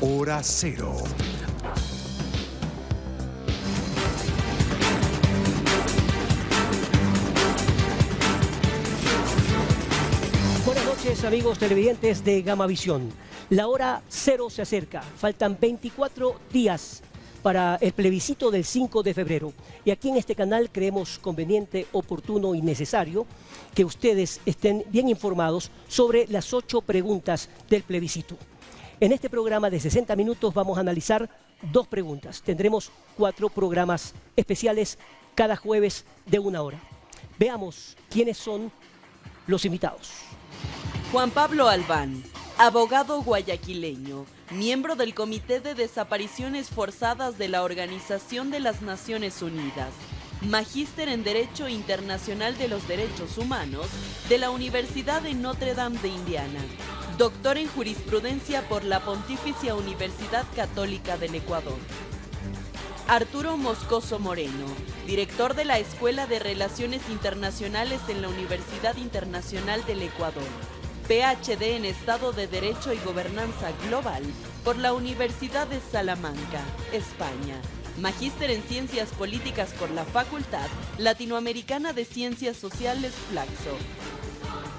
Hora Cero. Buenas noches, amigos televidentes de Gamavisión. La hora cero se acerca. Faltan 24 días para el plebiscito del 5 de febrero. Y aquí en este canal creemos conveniente, oportuno y necesario que ustedes estén bien informados sobre las 8 preguntas del plebiscito. En este programa de 60 minutos vamos a analizar 2 preguntas. Tendremos 4 programas especiales cada jueves de 1 hora. Veamos quiénes son los invitados. Juan Pablo Albán, abogado guayaquileño, miembro del Comité de Desapariciones Forzadas de la Organización de las Naciones Unidas, magíster en Derecho Internacional de los Derechos Humanos de la Universidad de Notre Dame de Indiana, doctor en Jurisprudencia por la Pontificia Universidad Católica del Ecuador. Arturo Moscoso Moreno, director de la Escuela de Relaciones Internacionales en la Universidad Internacional del Ecuador, PhD en Estado de Derecho y Gobernanza Global por la Universidad de Salamanca, España, magíster en Ciencias Políticas por la Facultad Latinoamericana de Ciencias Sociales Flaxo.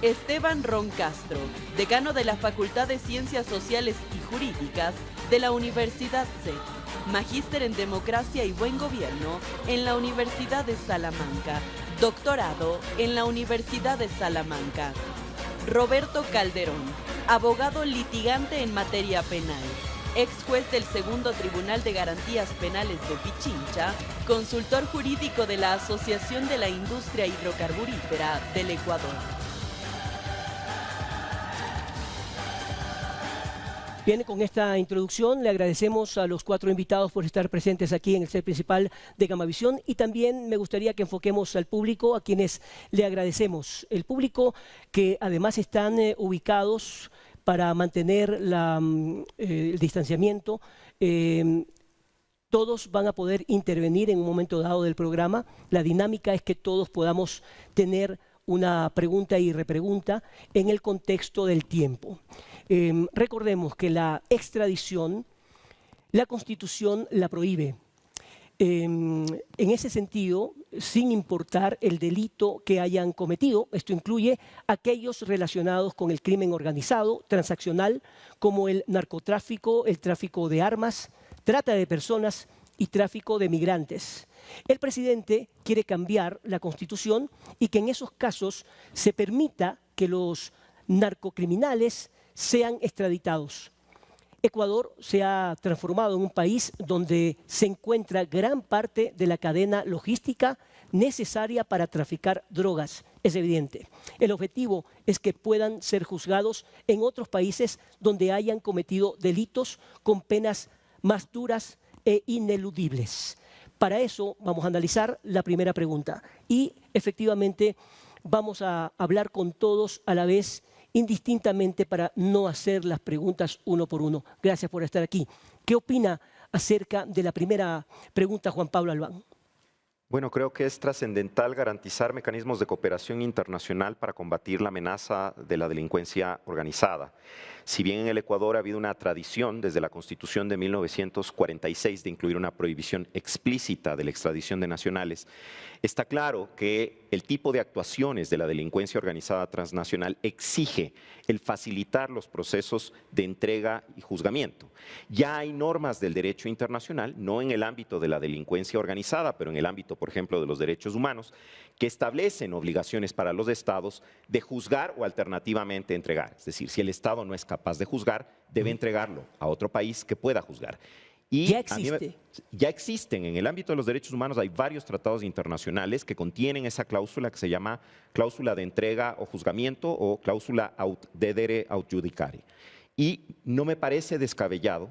Esteban Ron Castro, decano de la Facultad de Ciencias Sociales y Jurídicas de la Universidad CET, magíster en Democracia y Buen Gobierno en la Universidad de Salamanca, doctorado en la Universidad de Salamanca. Roberto Calderón, abogado litigante en materia penal, ex juez del Segundo Tribunal de Garantías Penales de Pichincha, consultor jurídico de la Asociación de la Industria Hidrocarburífera del Ecuador. Bien, con esta introducción le agradecemos a los 4 invitados por estar presentes aquí en el set principal de Gamavisión, y también me gustaría que enfoquemos al público, a quienes le agradecemos. El público que además están ubicados para mantener el distanciamiento. Todos van a poder intervenir en un momento dado del programa. La dinámica es que todos podamos tener una pregunta y repregunta en el contexto del tiempo. Recordemos que la extradición, la Constitución la prohíbe. En ese sentido, sin importar el delito que hayan cometido, esto incluye aquellos relacionados con el crimen organizado, transaccional, como el narcotráfico, el tráfico de armas, trata de personas y tráfico de migrantes. El presidente quiere cambiar la Constitución y que en esos casos se permita que los narcocriminales sean extraditados. Ecuador se ha transformado en un país donde se encuentra gran parte de la cadena logística necesaria para traficar drogas, es evidente. El objetivo es que puedan ser juzgados en otros países donde hayan cometido delitos con penas más duras e ineludibles. Para eso vamos a analizar la primera pregunta y efectivamente vamos a hablar con todos a la vez, indistintamente, para no hacer las preguntas uno por uno. Gracias por estar aquí. ¿Qué opina acerca de la primera pregunta, Juan Pablo Albán? Bueno, creo que es trascendental garantizar mecanismos de cooperación internacional para combatir la amenaza de la delincuencia organizada. Si bien en el Ecuador ha habido una tradición desde la Constitución de 1946 de incluir una prohibición explícita de la extradición de nacionales, está claro que el tipo de actuaciones de la delincuencia organizada transnacional exige el facilitar los procesos de entrega y juzgamiento. Ya hay normas del derecho internacional, no en el ámbito de la delincuencia organizada, pero en el ámbito, por ejemplo, de los derechos humanos, que establecen obligaciones para los estados de juzgar o alternativamente entregar. Es decir, si el estado no es capaz de juzgar, debe entregarlo a otro país que pueda juzgar. Y ya existen. En el ámbito de los derechos humanos hay varios tratados internacionales que contienen esa cláusula que se llama cláusula de entrega o juzgamiento o cláusula dedere aut judicare. Y no me parece descabellado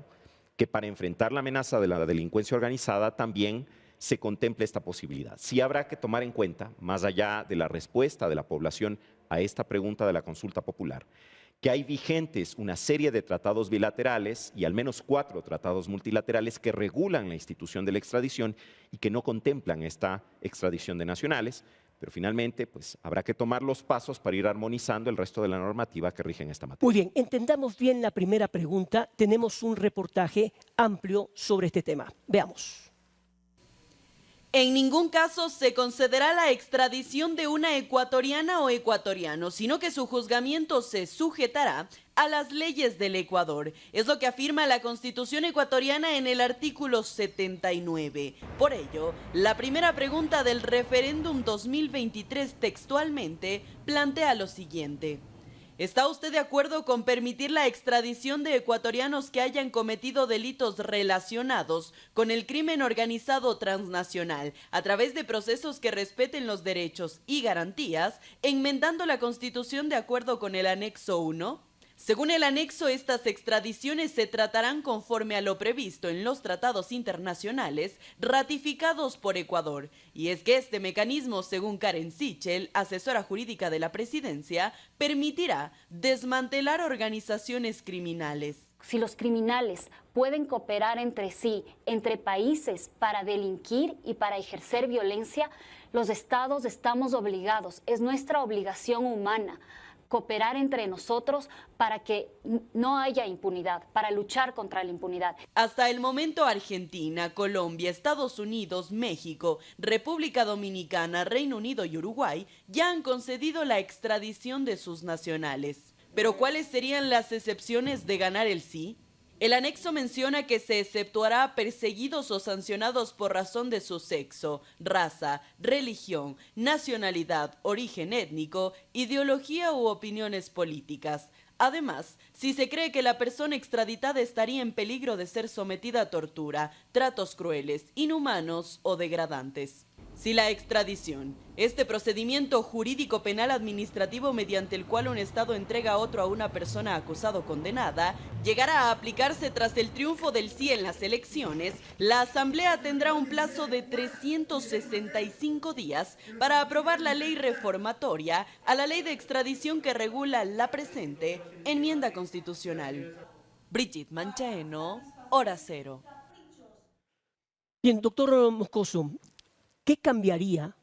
que para enfrentar la amenaza de la delincuencia organizada también se contemple esta posibilidad. Sí habrá que tomar en cuenta, más allá de la respuesta de la población a esta pregunta de la consulta popular, que hay vigentes una serie de tratados bilaterales y al menos 4 tratados multilaterales que regulan la institución de la extradición y que no contemplan esta extradición de nacionales. pero finalmente pues, habrá que tomar los pasos para ir armonizando el resto de la normativa que rige en esta materia. Muy bien, entendamos bien la primera pregunta. Tenemos un reportaje amplio sobre este tema. Veamos. En ningún caso se concederá la extradición de una ecuatoriana o ecuatoriano, sino que su juzgamiento se sujetará a las leyes del Ecuador. Es lo que afirma la Constitución ecuatoriana en el artículo 79. Por ello, la primera pregunta del referéndum 2023 textualmente plantea lo siguiente. ¿Está usted de acuerdo con permitir la extradición de ecuatorianos que hayan cometido delitos relacionados con el crimen organizado transnacional a través de procesos que respeten los derechos y garantías, enmendando la Constitución de acuerdo con el anexo 1? Según el anexo, estas extradiciones se tratarán conforme a lo previsto en los tratados internacionales ratificados por Ecuador. Y es que este mecanismo, según Karen Sichel, asesora jurídica de la presidencia, permitirá desmantelar organizaciones criminales. Si los criminales pueden cooperar entre sí, entre países, para delinquir y para ejercer violencia, los estados estamos obligados, es nuestra obligación humana, cooperar entre nosotros para que no haya impunidad, para luchar contra la impunidad. Hasta el momento, Argentina, Colombia, Estados Unidos, México, República Dominicana, Reino Unido y Uruguay ya han concedido la extradición de sus nacionales. ¿Pero cuáles serían las excepciones de ganar el sí? El anexo menciona que se exceptuará a perseguidos o sancionados por razón de su sexo, raza, religión, nacionalidad, origen étnico, ideología u opiniones políticas. Además, si se cree que la persona extraditada estaría en peligro de ser sometida a tortura, tratos crueles, inhumanos o degradantes. Si la extradición, este procedimiento jurídico penal administrativo mediante el cual un Estado entrega a otro a una persona acusada o condenada, llegara a aplicarse tras el triunfo del sí en las elecciones, la Asamblea tendrá un plazo de 365 días para aprobar la ley reformatoria a la ley de extradición que regula la presente enmienda constitucional. Brigitte Manchaeno, Hora Cero. Bien, doctor Moscoso, ¿qué cambiaría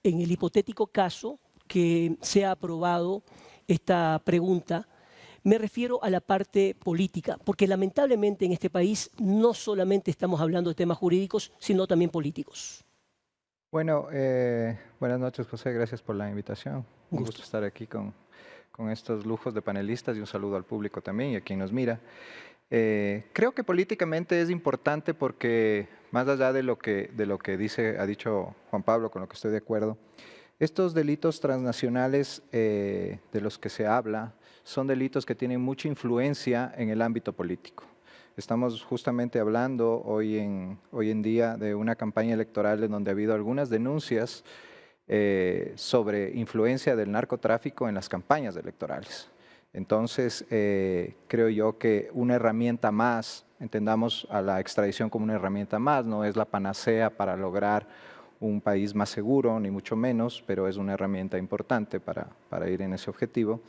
en el hipotético caso que sea aprobado esta pregunta? Me refiero a la parte política, porque lamentablemente en este país no solamente estamos hablando de temas jurídicos, sino también políticos. Bueno, buenas noches, José. Gracias por la invitación. Un gusto estar aquí con estos lujos de panelistas y un saludo al público también y a quien nos mira. Creo que políticamente es importante porque, más allá de lo que ha dicho Juan Pablo, con lo que estoy de acuerdo, estos delitos transnacionales de los que se habla son delitos que tienen mucha influencia en el ámbito político. Estamos justamente hablando hoy en día de una campaña electoral en donde ha habido algunas denuncias sobre influencia del narcotráfico en las campañas electorales. Entonces, creo yo que una herramienta más, entendamos a la extradición como una herramienta más, no es la panacea para lograr un país más seguro, ni mucho menos, pero es una herramienta importante para ir en ese objetivo.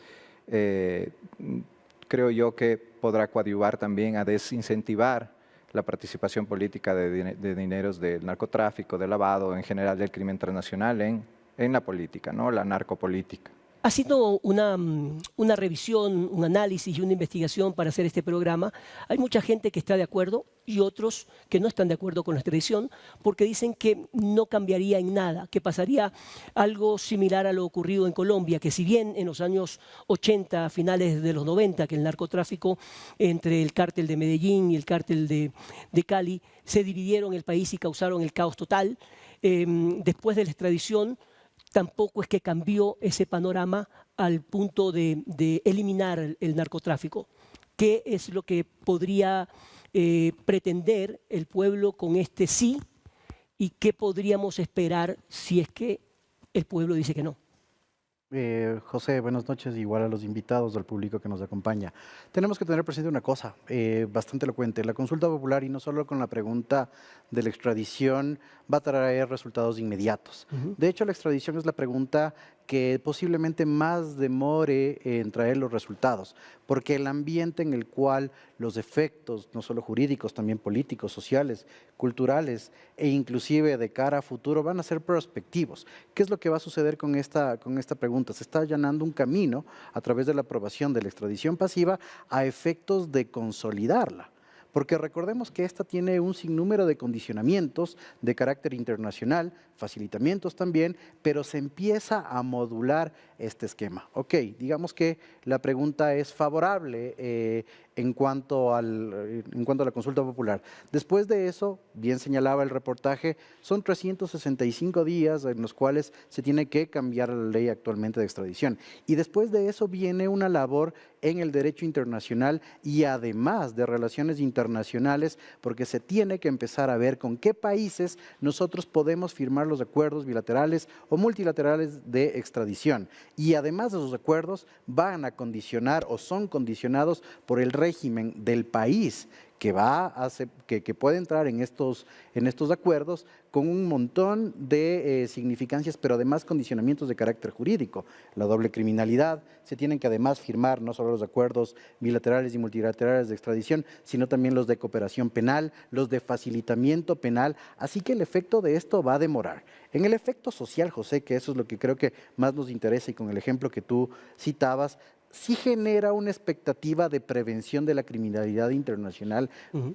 Creo yo que podrá coadyuvar también a desincentivar la participación política de dineros del narcotráfico, del lavado, en general del crimen transnacional en la política, ¿no? La narcopolítica. Haciendo una revisión, un análisis y una investigación para hacer este programa, hay mucha gente que está de acuerdo y otros que no están de acuerdo con la extradición porque dicen que no cambiaría en nada, que pasaría algo similar a lo ocurrido en Colombia, que si bien en los años 80, finales de los 90, que el narcotráfico entre el cártel de Medellín y el cártel de Cali se dividieron el país y causaron el caos total, después de la extradición tampoco es que cambió ese panorama al punto de eliminar el narcotráfico. ¿Qué es lo que podría pretender el pueblo con este sí y qué podríamos esperar si es que el pueblo dice que no? José, buenas noches, igual a los invitados, al público que nos acompaña. Tenemos que tener presente una cosa bastante elocuente. La consulta popular, y no solo con la pregunta de la extradición, va a traer resultados inmediatos. De hecho, la extradición es la pregunta que posiblemente más demore en traer los resultados, porque el ambiente en el cual los efectos, no solo jurídicos, también políticos, sociales, culturales e inclusive de cara a futuro van a ser prospectivos. ¿Qué es lo que va a suceder con esta pregunta? Se está allanando un camino a través de la aprobación de la extradición pasiva a efectos de consolidarla. Porque recordemos que esta tiene un sinnúmero de condicionamientos de carácter internacional, facilitamientos también, pero se empieza a modular este esquema. Ok, digamos que la pregunta es favorable en cuanto a la consulta popular. Después de eso, bien señalaba el reportaje, son 365 días en los cuales se tiene que cambiar la ley actualmente de extradición. Y después de eso viene una labor en el derecho internacional y además de relaciones internacionales, porque se tiene que empezar a ver con qué países nosotros podemos firmar los acuerdos bilaterales o multilaterales de extradición. Y además de esos acuerdos van a condicionar o son condicionados por el régimen del país que puede entrar en estos acuerdos con un montón de significancias, pero además condicionamientos de carácter jurídico. La doble criminalidad, se tienen que además firmar no solo los acuerdos bilaterales y multilaterales de extradición, sino también los de cooperación penal, los de facilitamiento penal, así que el efecto de esto va a demorar. En el efecto social, José, que eso es lo que creo que más nos interesa y con el ejemplo que tú citabas, sí genera una expectativa de prevención de la criminalidad internacional,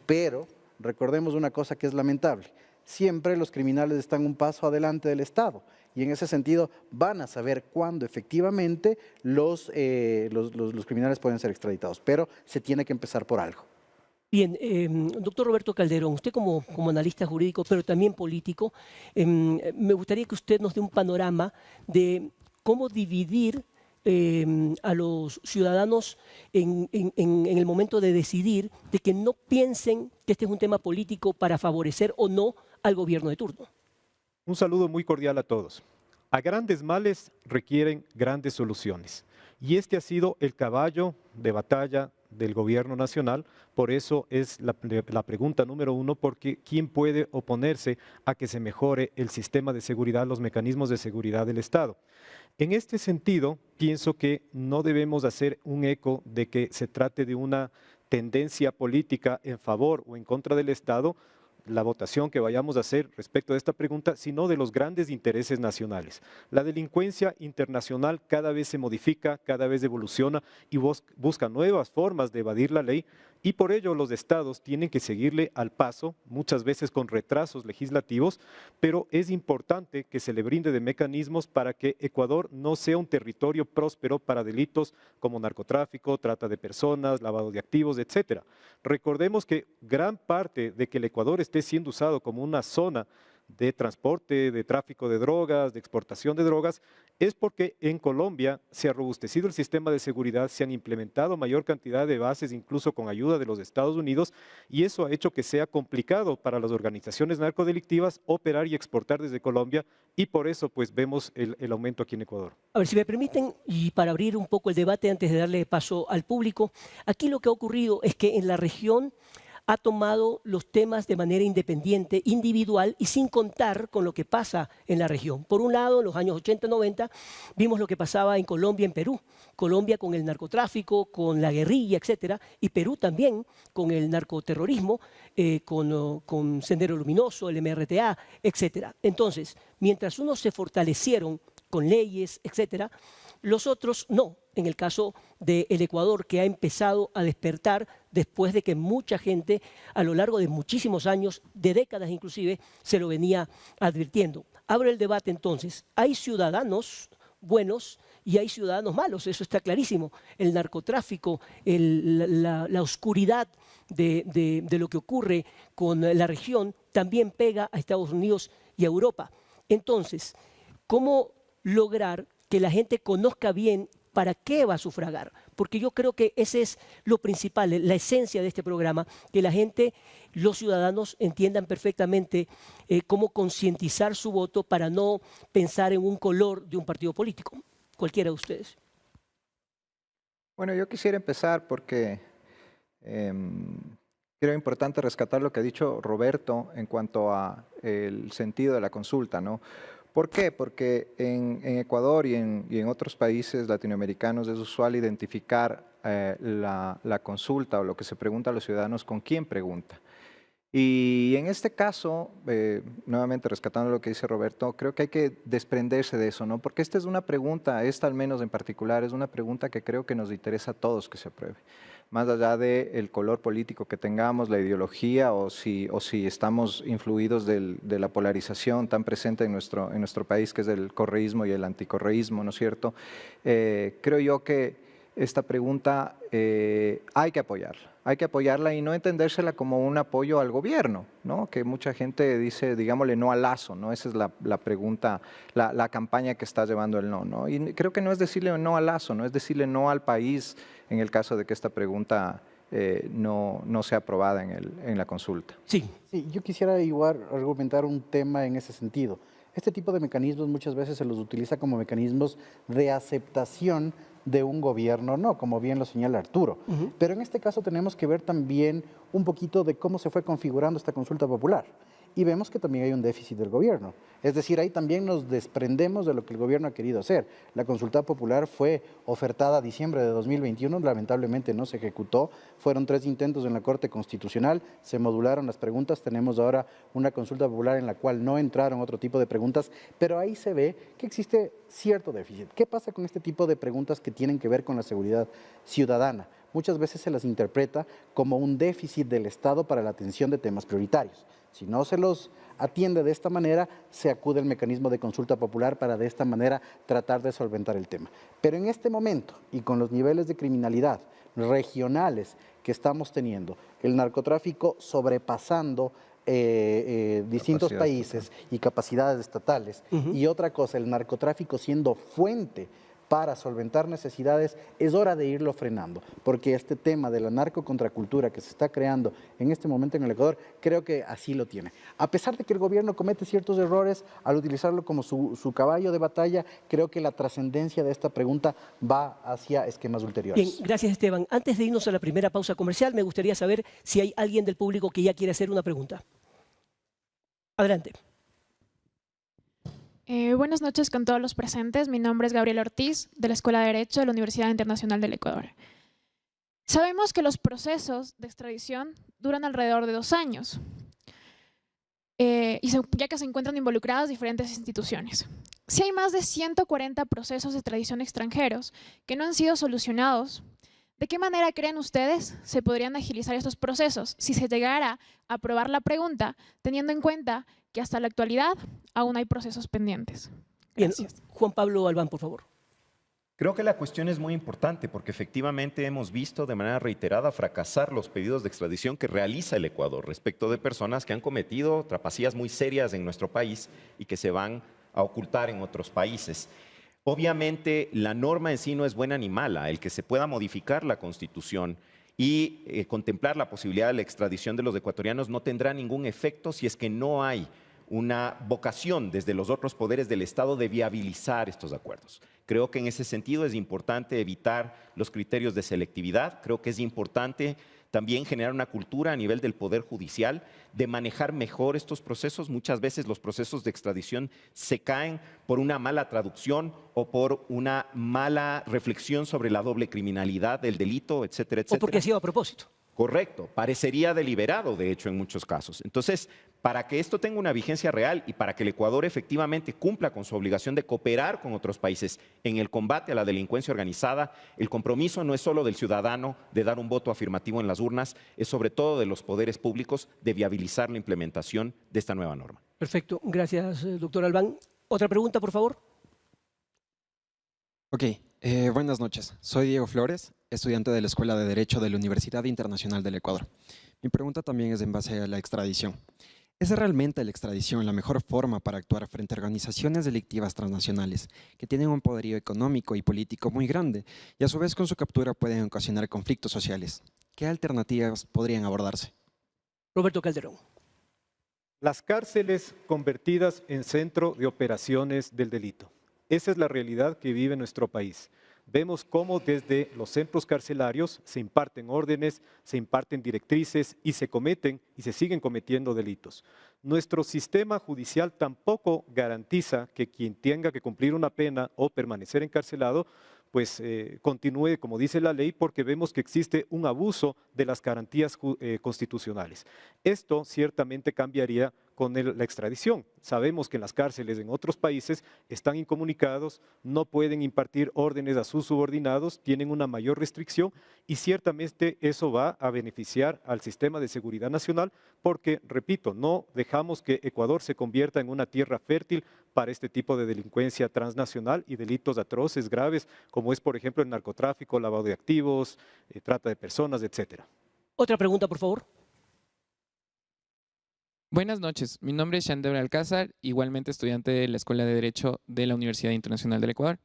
pero recordemos una cosa que es lamentable. Siempre los criminales están un paso adelante del Estado y en ese sentido van a saber cuándo efectivamente los criminales pueden ser extraditados, pero se tiene que empezar por algo. Bien, doctor Roberto Calderón, usted como analista jurídico, pero también político, me gustaría que usted nos dé un panorama de cómo dividir a los ciudadanos en el momento de decidir, de que no piensen que este es un tema político para favorecer o no al gobierno de turno. Un saludo muy cordial a todos. A grandes males requieren grandes soluciones. Y este ha sido el caballo de batalla del gobierno nacional, por eso es la pregunta número uno, porque ¿quién puede oponerse a que se mejore el sistema de seguridad, los mecanismos de seguridad del Estado? En este sentido, pienso que no debemos hacer un eco de que se trate de una tendencia política en favor o en contra del Estado, la votación que vayamos a hacer respecto a esta pregunta, sino de los grandes intereses nacionales. La delincuencia internacional cada vez se modifica, cada vez evoluciona y busca nuevas formas de evadir la ley, y por ello los estados tienen que seguirle al paso, muchas veces con retrasos legislativos, pero es importante que se le brinde de mecanismos para que Ecuador no sea un territorio próspero para delitos como narcotráfico, trata de personas, lavado de activos, etc. Recordemos que gran parte de que el Ecuador esté siendo usado como una zona de transporte, de tráfico de drogas, de exportación de drogas, es porque en Colombia se ha robustecido el sistema de seguridad, se han implementado mayor cantidad de bases, incluso con ayuda de los Estados Unidos, y eso ha hecho que sea complicado para las organizaciones narcodelictivas operar y exportar desde Colombia, y por eso pues vemos el aumento aquí en Ecuador. A ver, si me permiten, y para abrir un poco el debate antes de darle paso al público, aquí lo que ha ocurrido es que en la región ha tomado los temas de manera independiente, individual y sin contar con lo que pasa en la región. Por un lado, en los años 80-90 vimos lo que pasaba en Colombia, en Perú. Colombia con el narcotráfico, con la guerrilla, etcétera, y Perú también con el narcoterrorismo, con Sendero Luminoso, el MRTA, etcétera. Entonces, mientras unos se fortalecieron con leyes, etcétera, los otros no. En el caso del Ecuador, que ha empezado a despertar después de que mucha gente a lo largo de muchísimos años, de décadas inclusive, se lo venía advirtiendo. Abro el debate entonces. Hay ciudadanos buenos y hay ciudadanos malos, eso está clarísimo. El narcotráfico, la oscuridad de lo que ocurre con la región también pega a Estados Unidos y a Europa. Entonces, ¿cómo lograr que la gente conozca bien para qué va a sufragar? Porque yo creo que ese es lo principal, la esencia de este programa, que la gente, los ciudadanos entiendan perfectamente cómo concientizar su voto para no pensar en un color de un partido político. Cualquiera de ustedes. Bueno, yo quisiera empezar porque creo importante rescatar lo que ha dicho Roberto en cuanto a el sentido de la consulta, ¿no? ¿Por qué? Porque en Ecuador y en otros países latinoamericanos es usual identificar la consulta o lo que se pregunta a los ciudadanos con quién pregunta. Y en este caso, nuevamente rescatando lo que dice Roberto, creo que hay que desprenderse de eso, ¿no? Porque esta es una pregunta, esta al menos en particular, es una pregunta que creo que nos interesa a todos que se apruebe. Más allá del color político que tengamos, la ideología o si estamos influidos de la polarización tan presente en nuestro país, que es el correísmo y el anticorreísmo, ¿no es cierto? Creo yo que esta pregunta hay que apoyarla y no entendérsela como un apoyo al gobierno, ¿no? Que mucha gente dice, digámosle no al Lazo, ¿no? Esa es la pregunta, la campaña que está llevando el no, ¿no? Y creo que no es decirle no al Lazo, no es decirle no al país en el caso de que esta pregunta no sea aprobada en la consulta. Sí. Sí, yo quisiera igual argumentar un tema en ese sentido. Este tipo de mecanismos muchas veces se los utiliza como mecanismos de aceptación de un gobierno, no, como bien lo señala Arturo. Pero en este caso tenemos que ver también un poquito de cómo se fue configurando esta consulta popular. Y vemos que también hay un déficit del gobierno. Es decir, ahí también nos desprendemos de lo que el gobierno ha querido hacer. La consulta popular fue ofertada a diciembre de 2021, lamentablemente no se ejecutó. Fueron 3 intentos en la Corte Constitucional, se modularon las preguntas. Tenemos ahora una consulta popular en la cual no entraron otro tipo de preguntas, pero ahí se ve que existe cierto déficit. ¿Qué pasa con este tipo de preguntas que tienen que ver con la seguridad ciudadana? Muchas veces se las interpreta como un déficit del Estado para la atención de temas prioritarios. Si no se los atiende de esta manera, se acude al mecanismo de consulta popular para de esta manera tratar de solventar el tema. Pero en este momento, y con los niveles de criminalidad regionales que estamos teniendo, el narcotráfico sobrepasando distintos países y capacidades estatales, y otra cosa, el narcotráfico siendo fuente para solventar necesidades, es hora de irlo frenando, porque este tema de la narcocontracultura que se está creando en este momento en el Ecuador, creo que así lo tiene. A pesar de que el gobierno comete ciertos errores al utilizarlo como su caballo de batalla, creo que la trascendencia de esta pregunta va hacia esquemas ulteriores. Bien, gracias Esteban. Antes de irnos a la primera pausa comercial, me gustaría saber si hay alguien del público que ya quiere hacer una pregunta. Adelante. Buenas noches con todos los presentes. Mi nombre es Gabriel Ortiz, de la Escuela de Derecho de la Universidad Internacional del Ecuador. Sabemos que los procesos de extradición duran alrededor de 2 años, ya que se encuentran involucradas diferentes instituciones. Si hay más de 140 procesos de extradición extranjeros que no han sido solucionados, ¿de qué manera creen ustedes se podrían agilizar estos procesos si se llegara a aprobar la pregunta, teniendo en cuenta que hasta la actualidad aún hay procesos pendientes? Gracias. Bien, Juan Pablo Albán, por favor. Creo que la cuestión es muy importante porque efectivamente hemos visto de manera reiterada fracasar los pedidos de extradición que realiza el Ecuador respecto de personas que han cometido trapacías muy serias en nuestro país y que se van a ocultar en otros países. Obviamente, la norma en sí no es buena ni mala. El que se pueda modificar la Constitución y contemplar la posibilidad de la extradición de los ecuatorianos no tendrá ningún efecto si es que no hay una vocación desde los otros poderes del Estado de viabilizar estos acuerdos. Creo que en ese sentido es importante evitar los criterios de selectividad. Creo que es importante también generar una cultura a nivel del Poder Judicial de manejar mejor estos procesos. Muchas veces los procesos de extradición se caen por una mala traducción o por una mala reflexión sobre la doble criminalidad del delito, etcétera, etcétera. O porque ha sido a propósito. Correcto, parecería deliberado, de hecho, en muchos casos. Entonces, para que esto tenga una vigencia real y para que el Ecuador efectivamente cumpla con su obligación de cooperar con otros países en el combate a la delincuencia organizada, el compromiso no es solo del ciudadano de dar un voto afirmativo en las urnas, es sobre todo de los poderes públicos de viabilizar la implementación de esta nueva norma. Perfecto, gracias, doctor Albán. ¿Otra pregunta, por favor? Ok, buenas noches. Soy Diego Flores, estudiante de la Escuela de Derecho de la Universidad Internacional del Ecuador. Mi pregunta también es en base a la extradición. ¿Es realmente la extradición la mejor forma para actuar frente a organizaciones delictivas transnacionales que tienen un poderío económico y político muy grande y a su vez con su captura pueden ocasionar conflictos sociales? ¿Qué alternativas podrían abordarse? Roberto Calderón. Las cárceles convertidas en centro de operaciones del delito. Esa es la realidad que vive nuestro país. Vemos cómo desde los centros carcelarios se imparten órdenes, se imparten directrices y se cometen y se siguen cometiendo delitos. Nuestro sistema judicial tampoco garantiza que quien tenga que cumplir una pena o permanecer encarcelado pues continúe como dice la ley, porque vemos que existe un abuso de las garantías constitucionales. Esto ciertamente cambiaría con la extradición. Sabemos que en las cárceles en otros países están incomunicados, no pueden impartir órdenes a sus subordinados, tienen una mayor restricción y ciertamente eso va a beneficiar al sistema de seguridad nacional porque, repito, no dejamos que Ecuador se convierta en una tierra fértil para este tipo de delincuencia transnacional y delitos atroces, graves, como es, por ejemplo, el narcotráfico, lavado de activos, trata de personas, etcétera. Otra pregunta, por favor. Buenas noches, mi nombre es Shandebra Alcázar, igualmente estudiante de la Escuela de Derecho de la Universidad Internacional del Ecuador.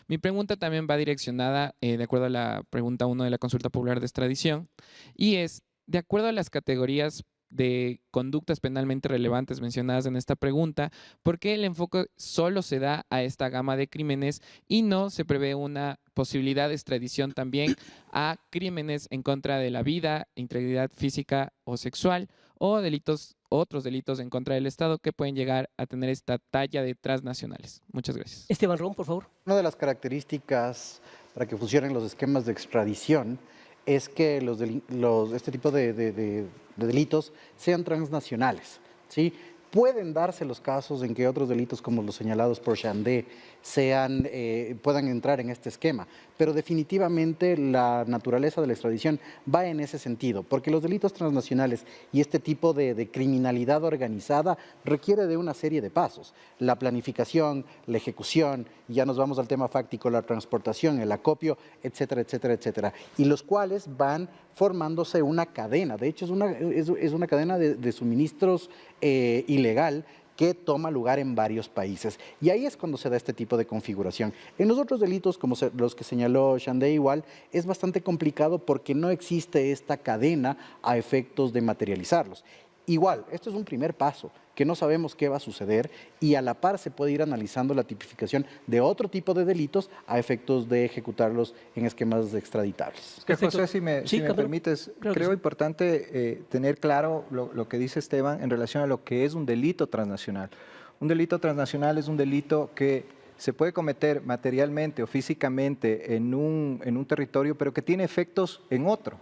Mi pregunta también va direccionada, de acuerdo a la pregunta 1 de la Consulta Popular de Extradición, y es, de acuerdo a las categorías de conductas penalmente relevantes mencionadas en esta pregunta, ¿por qué el enfoque solo se da a esta gama de crímenes y no se prevé una posibilidad de extradición también a crímenes en contra de la vida, integridad física o sexual o otros delitos en contra del Estado que pueden llegar a tener esta talla de transnacionales? Muchas gracias. Esteban Ron, por favor. Una de las características para que funcionen los esquemas de extradición es que este tipo de delitos sean transnacionales, ¿sí? Pueden darse los casos en que otros delitos como los señalados por Chandé puedan entrar en este esquema, pero definitivamente la naturaleza de la extradición va en ese sentido, porque los delitos transnacionales y este tipo de criminalidad organizada requiere de una serie de pasos, la planificación, la ejecución, y ya nos vamos al tema fáctico, la transportación, el acopio, etcétera, etcétera, etcétera, y los cuales van formándose una cadena, de hecho es una cadena de suministros ilegal que toma lugar en varios países. Y ahí es cuando se da este tipo de configuración. En los otros delitos, como los que señaló Shandé igual, es bastante complicado porque no existe esta cadena a efectos de materializarlos. Igual, esto es un primer paso, que no sabemos qué va a suceder y a la par se puede ir analizando la tipificación de otro tipo de delitos a efectos de ejecutarlos en esquemas extraditables. José, si me permites, creo importante tener claro lo que dice Esteban en relación a lo que es un delito transnacional. Un delito transnacional es un delito que se puede cometer materialmente o físicamente en un territorio, pero que tiene efectos en otro,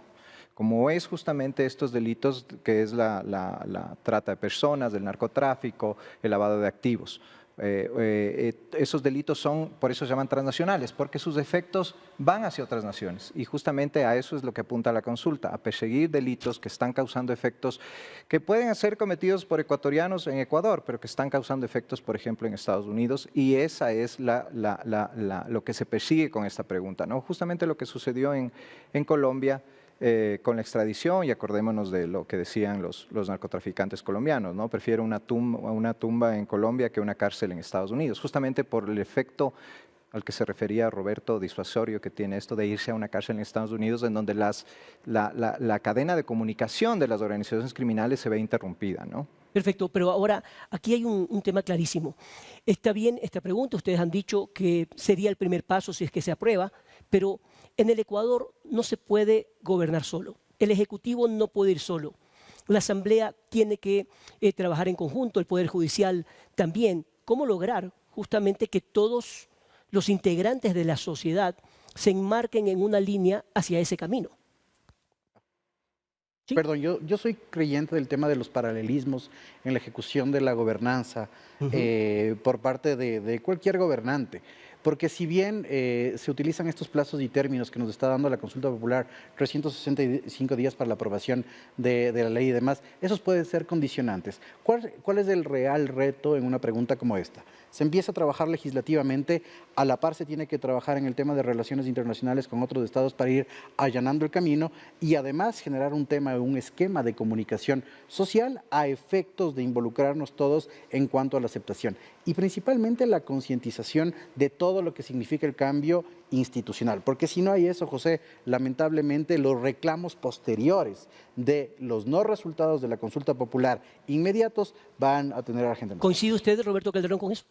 como es justamente estos delitos que es la trata de personas, el narcotráfico, el lavado de activos. Esos delitos por eso se llaman transnacionales, porque sus efectos van hacia otras naciones y justamente a eso es lo que apunta la consulta, a perseguir delitos que están causando efectos que pueden ser cometidos por ecuatorianos en Ecuador, pero que están causando efectos, por ejemplo, en Estados Unidos, y esa es lo que se persigue con esta pregunta, ¿no? Justamente lo que sucedió en Colombia, con la extradición, y acordémonos de lo que decían los narcotraficantes colombianos, ¿no? Prefiero una tumba en Colombia que una cárcel en Estados Unidos, justamente por el efecto al que se refería Roberto disuasorio que tiene esto de irse a una cárcel en Estados Unidos, en donde la cadena de comunicación de las organizaciones criminales se ve interrumpida, ¿no? Perfecto, pero ahora aquí hay un tema clarísimo. Está bien esta pregunta, ustedes han dicho que sería el primer paso si es que se aprueba, pero en el Ecuador no se puede gobernar solo. El Ejecutivo no puede ir solo. La Asamblea tiene que trabajar en conjunto, el Poder Judicial también. ¿Cómo lograr justamente que todos los integrantes de la sociedad se enmarquen en una línea hacia ese camino? ¿Sí? Perdón, yo soy creyente del tema de los paralelismos en la ejecución de la gobernanza por parte de cualquier gobernante. Porque si bien se utilizan estos plazos y términos que nos está dando la consulta popular, 365 días para la aprobación de la ley y demás, esos pueden ser condicionantes. ¿Cuál es el real reto en una pregunta como esta? Se empieza a trabajar legislativamente, a la par se tiene que trabajar en el tema de relaciones internacionales con otros estados para ir allanando el camino y además generar un esquema de comunicación social a efectos de involucrarnos todos en cuanto a la aceptación y principalmente la concientización de todo lo que significa el cambio institucional, porque si no hay eso, José, lamentablemente los reclamos posteriores de los no resultados de la consulta popular inmediatos van a tener a la gente. ¿Coincide usted, Roberto Calderón, con eso?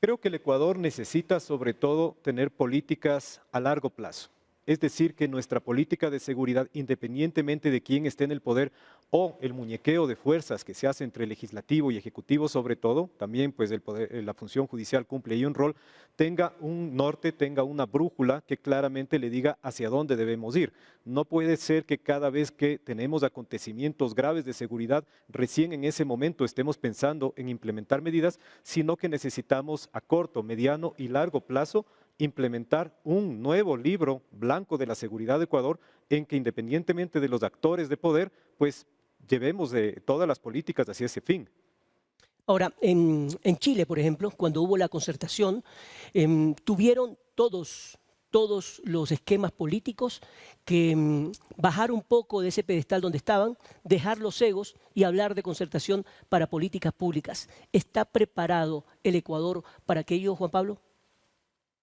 Creo que el Ecuador necesita sobre todo tener políticas a largo plazo. Es decir, que nuestra política de seguridad, independientemente de quién esté en el poder o el muñequeo de fuerzas que se hace entre legislativo y ejecutivo sobre todo, también pues la función judicial cumple ahí un rol, tenga un norte, tenga una brújula que claramente le diga hacia dónde debemos ir. No puede ser que cada vez que tenemos acontecimientos graves de seguridad, recién en ese momento estemos pensando en implementar medidas, sino que necesitamos a corto, mediano y largo plazo implementar un nuevo libro blanco de la seguridad de Ecuador en que independientemente de los actores de poder, pues llevemos de todas las políticas hacia ese fin. Ahora, en Chile, por ejemplo, cuando hubo la concertación, tuvieron todos los esquemas políticos que bajar un poco de ese pedestal donde estaban, dejar los egos y hablar de concertación para políticas públicas. ¿Está preparado el Ecuador para aquello, Juan Pablo?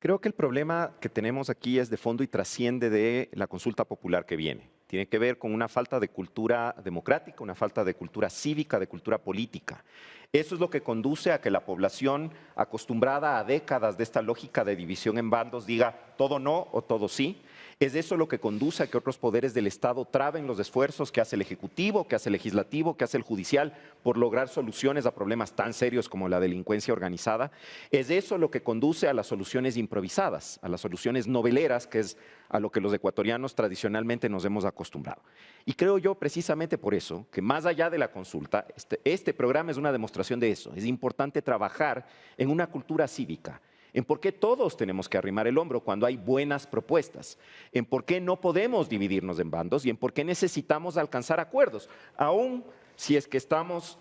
Creo que el problema que tenemos aquí es de fondo y trasciende de la consulta popular que viene. Tiene que ver con una falta de cultura democrática, una falta de cultura cívica, de cultura política. Eso es lo que conduce a que la población, acostumbrada a décadas de esta lógica de división en bandos, diga todo no o todo sí. Es eso lo que conduce a que otros poderes del Estado traben los esfuerzos que hace el Ejecutivo, que hace el Legislativo, que hace el Judicial por lograr soluciones a problemas tan serios como la delincuencia organizada. Es eso lo que conduce a las soluciones improvisadas, a las soluciones noveleras, que es a lo que los ecuatorianos tradicionalmente nos hemos acostumbrado. Y creo yo precisamente por eso que más allá de la consulta, este programa es una demostración de eso. Es importante trabajar en una cultura cívica, en por qué todos tenemos que arrimar el hombro cuando hay buenas propuestas, en por qué no podemos dividirnos en bandos y en por qué necesitamos alcanzar acuerdos, aún si es que estamos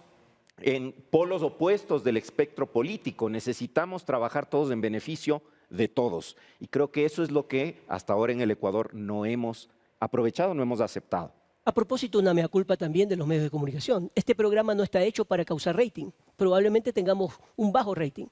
en polos opuestos del espectro político, necesitamos trabajar todos en beneficio de todos. Y creo que eso es lo que hasta ahora en el Ecuador no hemos aprovechado, no hemos aceptado. A propósito, una mea culpa también de los medios de comunicación. Este programa no está hecho para causar rating. Probablemente tengamos un bajo rating,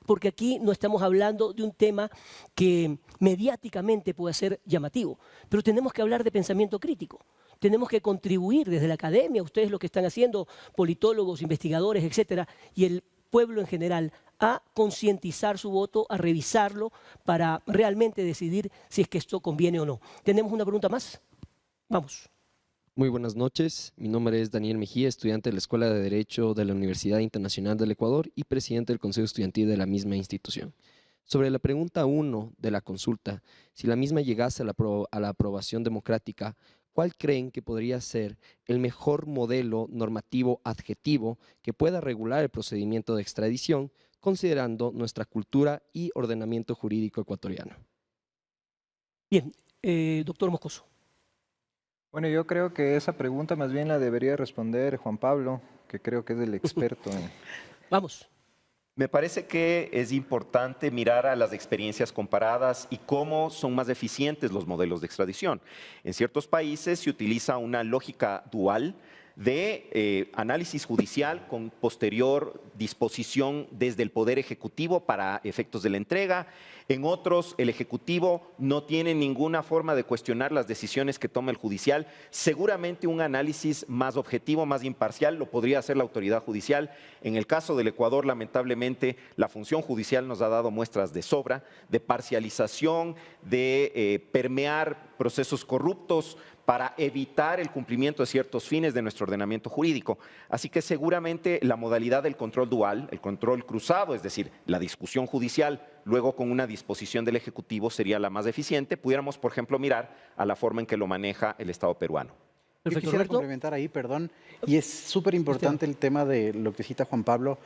porque aquí no estamos hablando de un tema que mediáticamente pueda ser llamativo, pero tenemos que hablar de pensamiento crítico. Tenemos que contribuir desde la academia, ustedes lo que están haciendo, politólogos, investigadores, etcétera, y el pueblo en general, a concientizar su voto, a revisarlo para realmente decidir si es que esto conviene o no. ¿Tenemos una pregunta más? Vamos. Muy buenas noches, mi nombre es Daniel Mejía, estudiante de la Escuela de Derecho de la Universidad Internacional del Ecuador y presidente del Consejo Estudiantil de la misma institución. Sobre la pregunta 1 de la consulta, si la misma llegase a la aprobación democrática, ¿cuál creen que podría ser el mejor modelo normativo adjetivo que pueda regular el procedimiento de extradición, considerando nuestra cultura y ordenamiento jurídico ecuatoriano? Bien, doctor Moscoso. Bueno, yo creo que esa pregunta más bien la debería responder Juan Pablo, que creo que es el experto en... Vamos. Me parece que es importante mirar a las experiencias comparadas y cómo son más eficientes los modelos de extradición. En ciertos países se utiliza una lógica dual de análisis judicial con posterior disposición desde el Poder Ejecutivo para efectos de la entrega. En otros, el Ejecutivo no tiene ninguna forma de cuestionar las decisiones que toma el Judicial. Seguramente un análisis más objetivo, más imparcial, lo podría hacer la autoridad judicial. En el caso del Ecuador, lamentablemente, la función judicial nos ha dado muestras de sobra, de parcialización, de permear procesos corruptos para evitar el cumplimiento de ciertos fines de nuestro ordenamiento jurídico. Así que seguramente la modalidad del control dual, el control cruzado, es decir, la discusión judicial, luego con una disposición del Ejecutivo sería la más eficiente. Pudiéramos, por ejemplo, mirar a la forma en que lo maneja el Estado peruano. Yo quisiera complementar ahí, perdón, y es súper importante el tema de lo que cita Juan Pablo,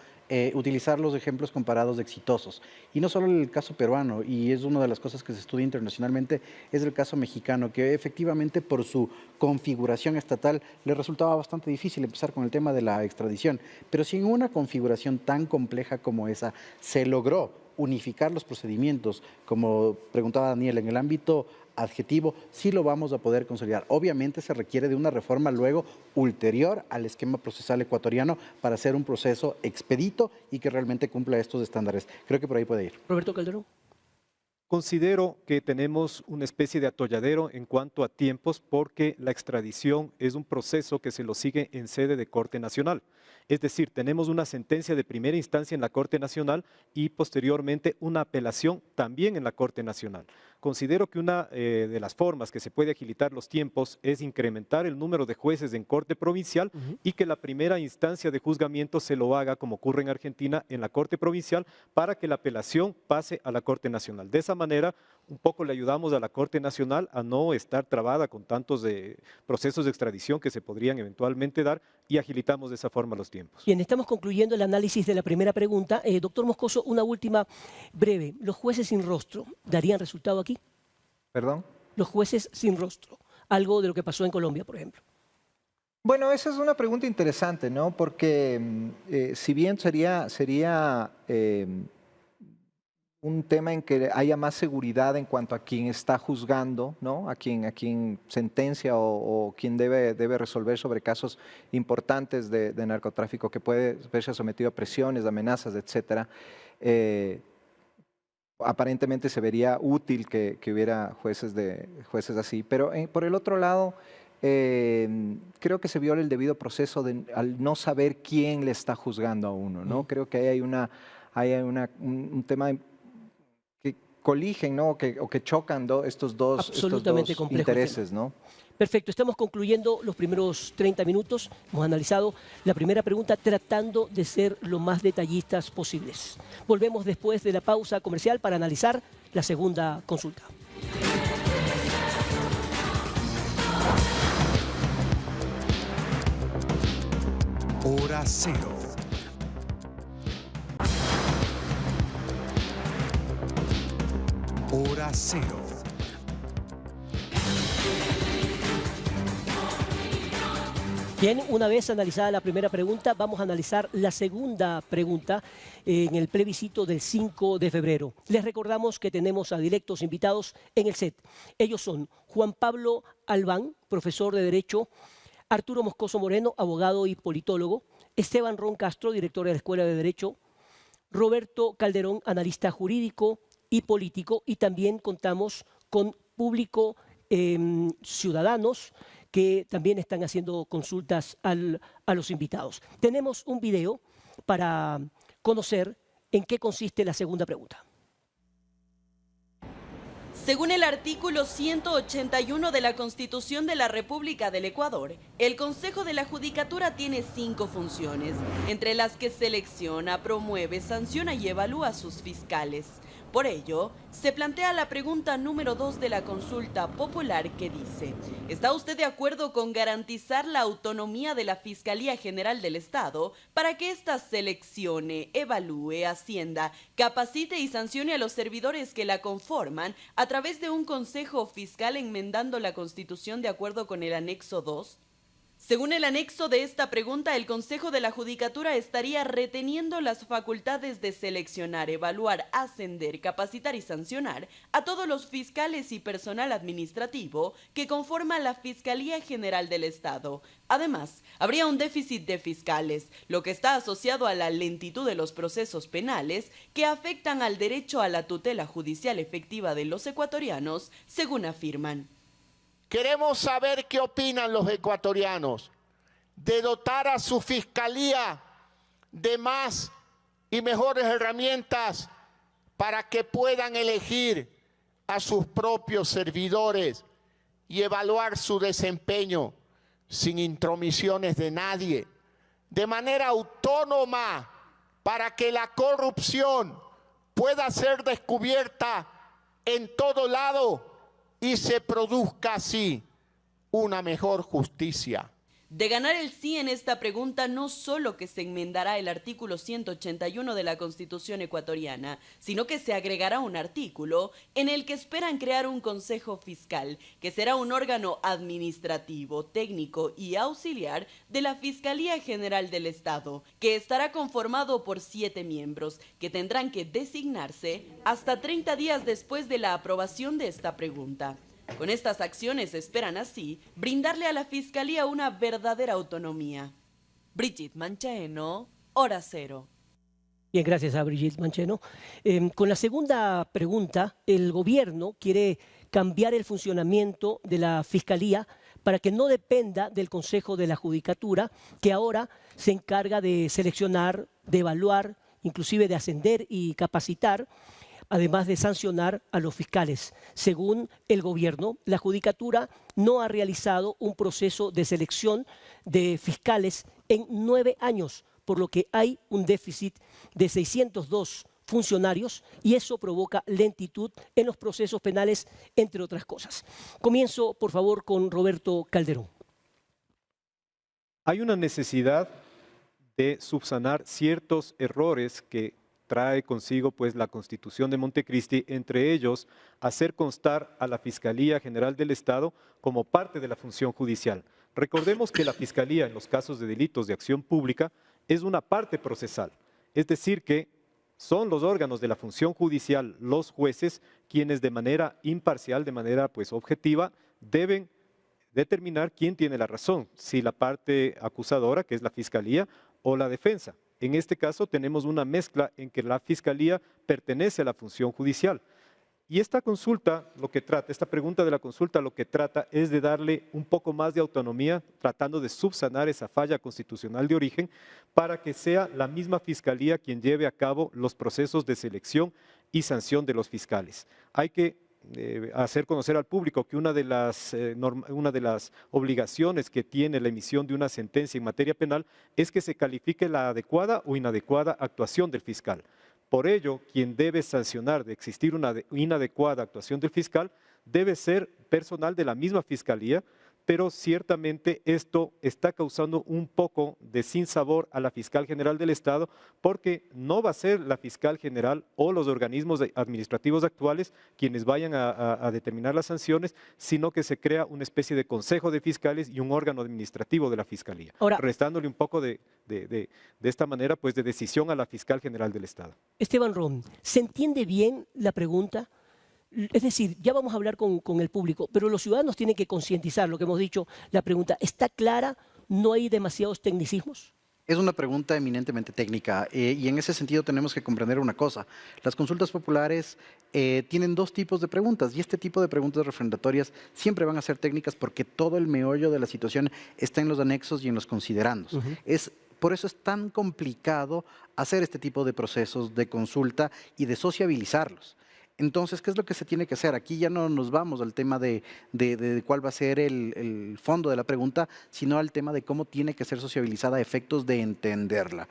utilizar los ejemplos comparados exitosos. Y no solo el caso peruano, y es una de las cosas que se estudia internacionalmente, es el caso mexicano, que efectivamente por su configuración estatal le resultaba bastante difícil empezar con el tema de la extradición. Pero si en una configuración tan compleja como esa se logró unificar los procedimientos, como preguntaba Daniel, en el ámbito adjetivo, sí lo vamos a poder consolidar. Obviamente se requiere de una reforma luego ulterior al esquema procesal ecuatoriano para hacer un proceso expedito y que realmente cumpla estos estándares. Creo que por ahí puede ir. Roberto Calderón. Considero que tenemos una especie de atolladero en cuanto a tiempos porque la extradición es un proceso que se lo sigue en sede de Corte Nacional Es decir, tenemos una sentencia de primera instancia en la Corte Nacional y posteriormente una apelación también en la Corte Nacional. Considero que una de las formas que se puede agilitar los tiempos es incrementar el número de jueces en Corte Provincial y que la primera instancia de juzgamiento se lo haga, como ocurre en Argentina, en la Corte Provincial, para que la apelación pase a la Corte Nacional. De esa manera, un poco le ayudamos a la Corte Nacional a no estar trabada con tantos procesos de extradición que se podrían eventualmente dar y agilitamos de esa forma los tiempos. Bien, estamos concluyendo el análisis de la primera pregunta. Doctor Moscoso, una última breve. ¿Los jueces sin rostro darían resultado aquí? ¿Perdón? Los jueces sin rostro. Algo de lo que pasó en Colombia, por ejemplo. Bueno, esa es una pregunta interesante, ¿no? Porque si bien sería un tema en que haya más seguridad en cuanto a quien está juzgando, ¿no? A quien sentencia o quien debe resolver sobre casos importantes de narcotráfico que puede verse sometido a presiones, amenazas, etcétera. Aparentemente se vería útil que hubiera jueces así, pero por el otro lado, creo que se viola el debido proceso al no saber quién le está juzgando a uno, ¿no? Creo que hay un tema que coligen, ¿no? o que chocan estos dos intereses, ¿no? Perfecto, estamos concluyendo los primeros 30 minutos. Hemos analizado la primera pregunta tratando de ser lo más detallistas posibles. Volvemos después de la pausa comercial para analizar la segunda consulta. Hora cero. Hora cero. Bien, una vez analizada la primera pregunta, vamos a analizar la segunda pregunta en el plebiscito del 5 de febrero. Les recordamos que tenemos a directos invitados en el set. Ellos son Juan Pablo Albán, profesor de Derecho, Arturo Moscoso Moreno, abogado y politólogo, Esteban Ron Castro, director de la Escuela de Derecho, Roberto Calderón, analista jurídico y político, y también contamos con público ciudadanos que también están haciendo consultas a los invitados. Tenemos un video para conocer en qué consiste la segunda pregunta. Según el artículo 181 de la Constitución de la República del Ecuador, el Consejo de la Judicatura tiene 5 funciones, entre las que selecciona, promueve, sanciona y evalúa a sus fiscales. Por ello, se plantea la pregunta número 2 de la consulta popular que dice: ¿está usted de acuerdo con garantizar la autonomía de la Fiscalía General del Estado para que ésta seleccione, evalúe, ascienda, capacite y sancione a los servidores que la conforman a través de un consejo fiscal enmendando la Constitución de acuerdo con el anexo 2? Según el anexo de esta pregunta, el Consejo de la Judicatura estaría reteniendo las facultades de seleccionar, evaluar, ascender, capacitar y sancionar a todos los fiscales y personal administrativo que conforman la Fiscalía General del Estado. Además, habría un déficit de fiscales, lo que está asociado a la lentitud de los procesos penales que afectan al derecho a la tutela judicial efectiva de los ecuatorianos, según afirman. Queremos saber qué opinan los ecuatorianos de dotar a su fiscalía de más y mejores herramientas para que puedan elegir a sus propios servidores y evaluar su desempeño sin intromisiones de nadie, de manera autónoma, para que la corrupción pueda ser descubierta en todo lado y se produzca así una mejor justicia. De ganar el sí en esta pregunta, no solo que se enmendará el artículo 181 de la Constitución ecuatoriana, sino que se agregará un artículo en el que esperan crear un consejo fiscal, que será un órgano administrativo, técnico y auxiliar de la Fiscalía General del Estado, que estará conformado por 7 miembros, que tendrán que designarse hasta 30 días después de la aprobación de esta pregunta. Con estas acciones esperan así brindarle a la Fiscalía una verdadera autonomía. Brigitte Mancheno, Hora Cero. Bien, gracias a Brigitte Mancheno. Con la segunda pregunta, el gobierno quiere cambiar el funcionamiento de la Fiscalía para que no dependa del Consejo de la Judicatura, que ahora se encarga de seleccionar, de evaluar, inclusive de ascender y capacitar, además de sancionar a los fiscales. Según el gobierno, la Judicatura no ha realizado un proceso de selección de fiscales en 9 años, por lo que hay un déficit de 602 funcionarios y eso provoca lentitud en los procesos penales, entre otras cosas. Comienzo, por favor, con Roberto Calderón. Hay una necesidad de subsanar ciertos errores que trae consigo pues la Constitución de Montecristi, entre ellos hacer constar a la Fiscalía General del Estado como parte de la función judicial. Recordemos que la Fiscalía en los casos de delitos de acción pública es una parte procesal, es decir que son los órganos de la función judicial, los jueces, quienes de manera imparcial, de manera pues objetiva, deben determinar quién tiene la razón, si la parte acusadora, que es la Fiscalía, o la defensa. En este caso tenemos una mezcla en que la Fiscalía pertenece a la función judicial. Y esta consulta, lo que trata, esta pregunta de la consulta, lo que trata es de darle un poco más de autonomía, tratando de subsanar esa falla constitucional de origen, para que sea la misma Fiscalía quien lleve a cabo los procesos de selección y sanción de los fiscales. Hay que hacer conocer al público que una de las obligaciones que tiene la emisión de una sentencia en materia penal es que se califique la adecuada o inadecuada actuación del fiscal. Por ello, quien debe sancionar de existir una inadecuada actuación del fiscal debe ser personal de la misma Fiscalía, pero ciertamente esto está causando un poco de sinsabor a la Fiscal General del Estado, porque no va a ser la Fiscal General o los organismos administrativos actuales quienes vayan a determinar las sanciones, sino que se crea una especie de Consejo de Fiscales y un órgano administrativo de la Fiscalía, restándole un poco de esta manera pues de decisión a la Fiscal General del Estado. Esteban Rom, ¿se entiende bien la pregunta? Es decir, ya vamos a hablar con el público, pero los ciudadanos tienen que concientizar lo que hemos dicho. La pregunta, ¿está clara? ¿No hay demasiados tecnicismos? Es una pregunta eminentemente técnica y en ese sentido tenemos que comprender una cosa. Las consultas populares tienen 2 tipos de preguntas y este tipo de preguntas refrendatorias siempre van a ser técnicas porque todo el meollo de la situación está en los anexos y en los considerandos. Por eso es tan complicado hacer este tipo de procesos de consulta y de sociabilizarlos. Entonces, ¿qué es lo que se tiene que hacer? Aquí ya no nos vamos al tema de cuál va a ser el fondo de la pregunta, sino al tema de cómo tiene que ser sociabilizada a efectos de entenderla.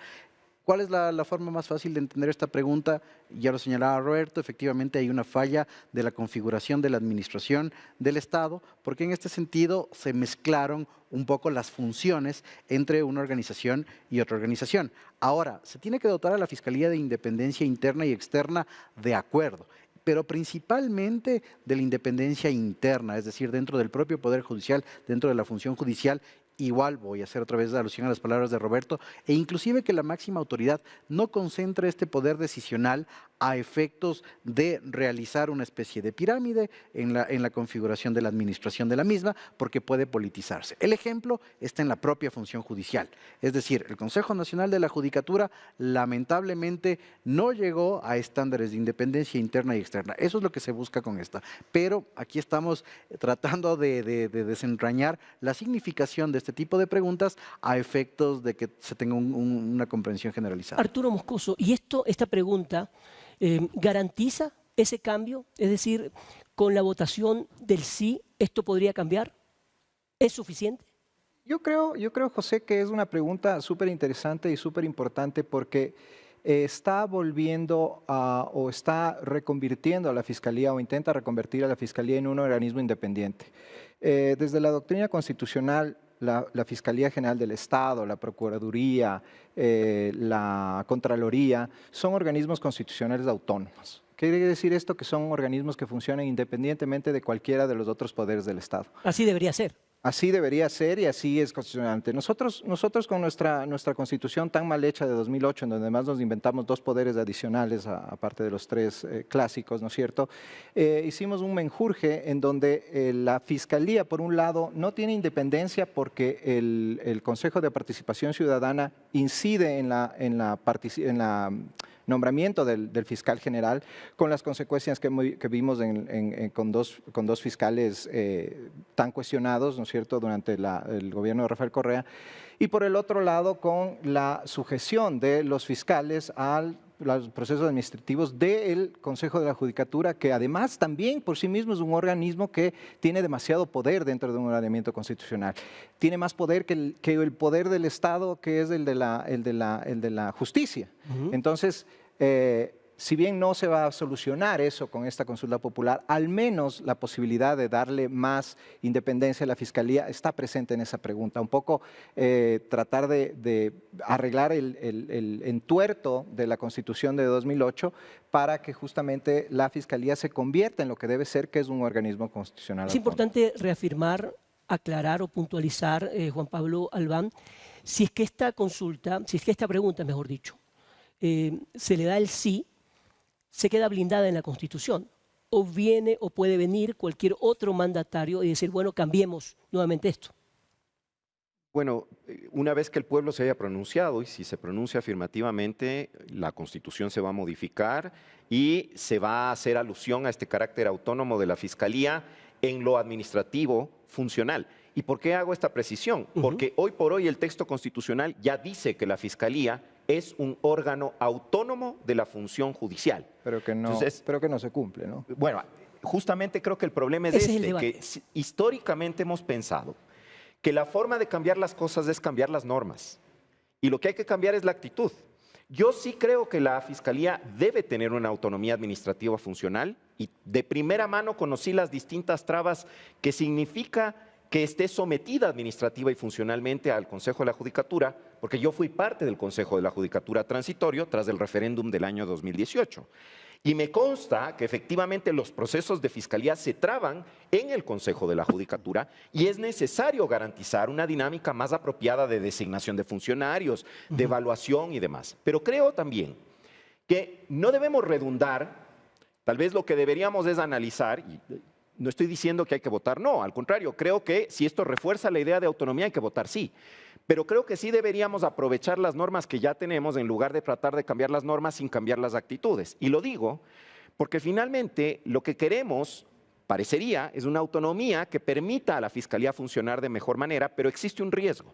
¿Cuál es la forma más fácil de entender esta pregunta? Ya lo señalaba Roberto, efectivamente hay una falla de la configuración de la administración del Estado, porque en este sentido se mezclaron un poco las funciones entre una organización y otra organización. Ahora, se tiene que dotar a la Fiscalía de independencia interna y externa de acuerdo, pero principalmente de la independencia interna, es decir, dentro del propio Poder Judicial, dentro de la función judicial. Igual voy a hacer otra vez alusión a las palabras de Roberto, e inclusive que la máxima autoridad no concentre este poder decisional a efectos de realizar una especie de pirámide en la configuración de la administración de la misma, porque puede politizarse. El ejemplo está en la propia función judicial, es decir, el Consejo Nacional de la Judicatura lamentablemente no llegó a estándares de independencia interna y externa. Eso es lo que se busca con esta, pero aquí estamos tratando de desentrañar la significación de este tipo de preguntas a efectos de que se tenga una comprensión generalizada. Arturo Moscoso, ¿y esta pregunta garantiza ese cambio? Es decir, con la votación del sí, ¿esto podría cambiar? ¿Es suficiente? Yo creo, José, que es una pregunta súper interesante y súper importante porque está volviendo o está reconvirtiendo a la Fiscalía o intenta reconvertir a la Fiscalía en un organismo independiente. Desde la doctrina constitucional, la Fiscalía General del Estado, la Procuraduría, la Contraloría, son organismos constitucionales autónomos. ¿Qué quiere decir esto? Que son organismos que funcionan independientemente de cualquiera de los otros poderes del Estado. Así debería ser. Así debería ser y así es constitucionalmente. Nosotros con nuestra Constitución tan mal hecha de 2008, en donde además nos inventamos 2 poderes adicionales, aparte de los 3 clásicos, ¿no es cierto? Hicimos un menjurje en donde la Fiscalía, por un lado, no tiene independencia porque el Consejo de Participación Ciudadana incide en la nombramiento del fiscal general, con las consecuencias que vimos con dos fiscales tan cuestionados, ¿no es cierto?, durante el gobierno de Rafael Correa, y por el otro lado con la sujeción de los fiscales a los procesos administrativos del Consejo de la Judicatura, que además también por sí mismo es un organismo que tiene demasiado poder dentro de un ordenamiento constitucional. Tiene más poder que el poder del Estado, que es el de la justicia. Entonces, si bien no se va a solucionar eso con esta consulta popular, al menos la posibilidad de darle más independencia a la Fiscalía está presente en esa pregunta. Un poco tratar de arreglar el entuerto de la Constitución de 2008 para que justamente la Fiscalía se convierta en lo que debe ser, que es un organismo constitucional. Es importante reafirmar, aclarar o puntualizar, Juan Pablo Albán, si es que esta pregunta, mejor dicho, se le da el sí, se queda blindada en la Constitución, o viene o puede venir cualquier otro mandatario y decir, bueno, cambiemos nuevamente esto. Bueno, una vez que el pueblo se haya pronunciado, y si se pronuncia afirmativamente, la Constitución se va a modificar y se va a hacer alusión a este carácter autónomo de la Fiscalía en lo administrativo funcional. ¿Y por qué hago esta precisión? Porque hoy por hoy el texto constitucional ya dice que la Fiscalía es un órgano autónomo de la función judicial. Pero que no se cumple, ¿no? Bueno, justamente creo que el problema es que históricamente hemos pensado que la forma de cambiar las cosas es cambiar las normas. Y lo que hay que cambiar es la actitud. Yo sí creo que la Fiscalía debe tener una autonomía administrativa funcional y de primera mano conocí las distintas trabas que significa que esté sometida administrativa y funcionalmente al Consejo de la Judicatura, porque yo fui parte del Consejo de la Judicatura transitorio tras el referéndum del año 2018. Y me consta que efectivamente los procesos de fiscalía se traban en el Consejo de la Judicatura y es necesario garantizar una dinámica más apropiada de designación de funcionarios, de evaluación y demás. Pero creo también que no debemos redundar, tal vez lo que deberíamos es analizar, y no estoy diciendo que hay que votar no, al contrario, creo que si esto refuerza la idea de autonomía hay que votar sí. Pero creo que sí deberíamos aprovechar las normas que ya tenemos en lugar de tratar de cambiar las normas sin cambiar las actitudes. Y lo digo porque finalmente lo que queremos, parecería, es una autonomía que permita a la Fiscalía funcionar de mejor manera, pero existe un riesgo.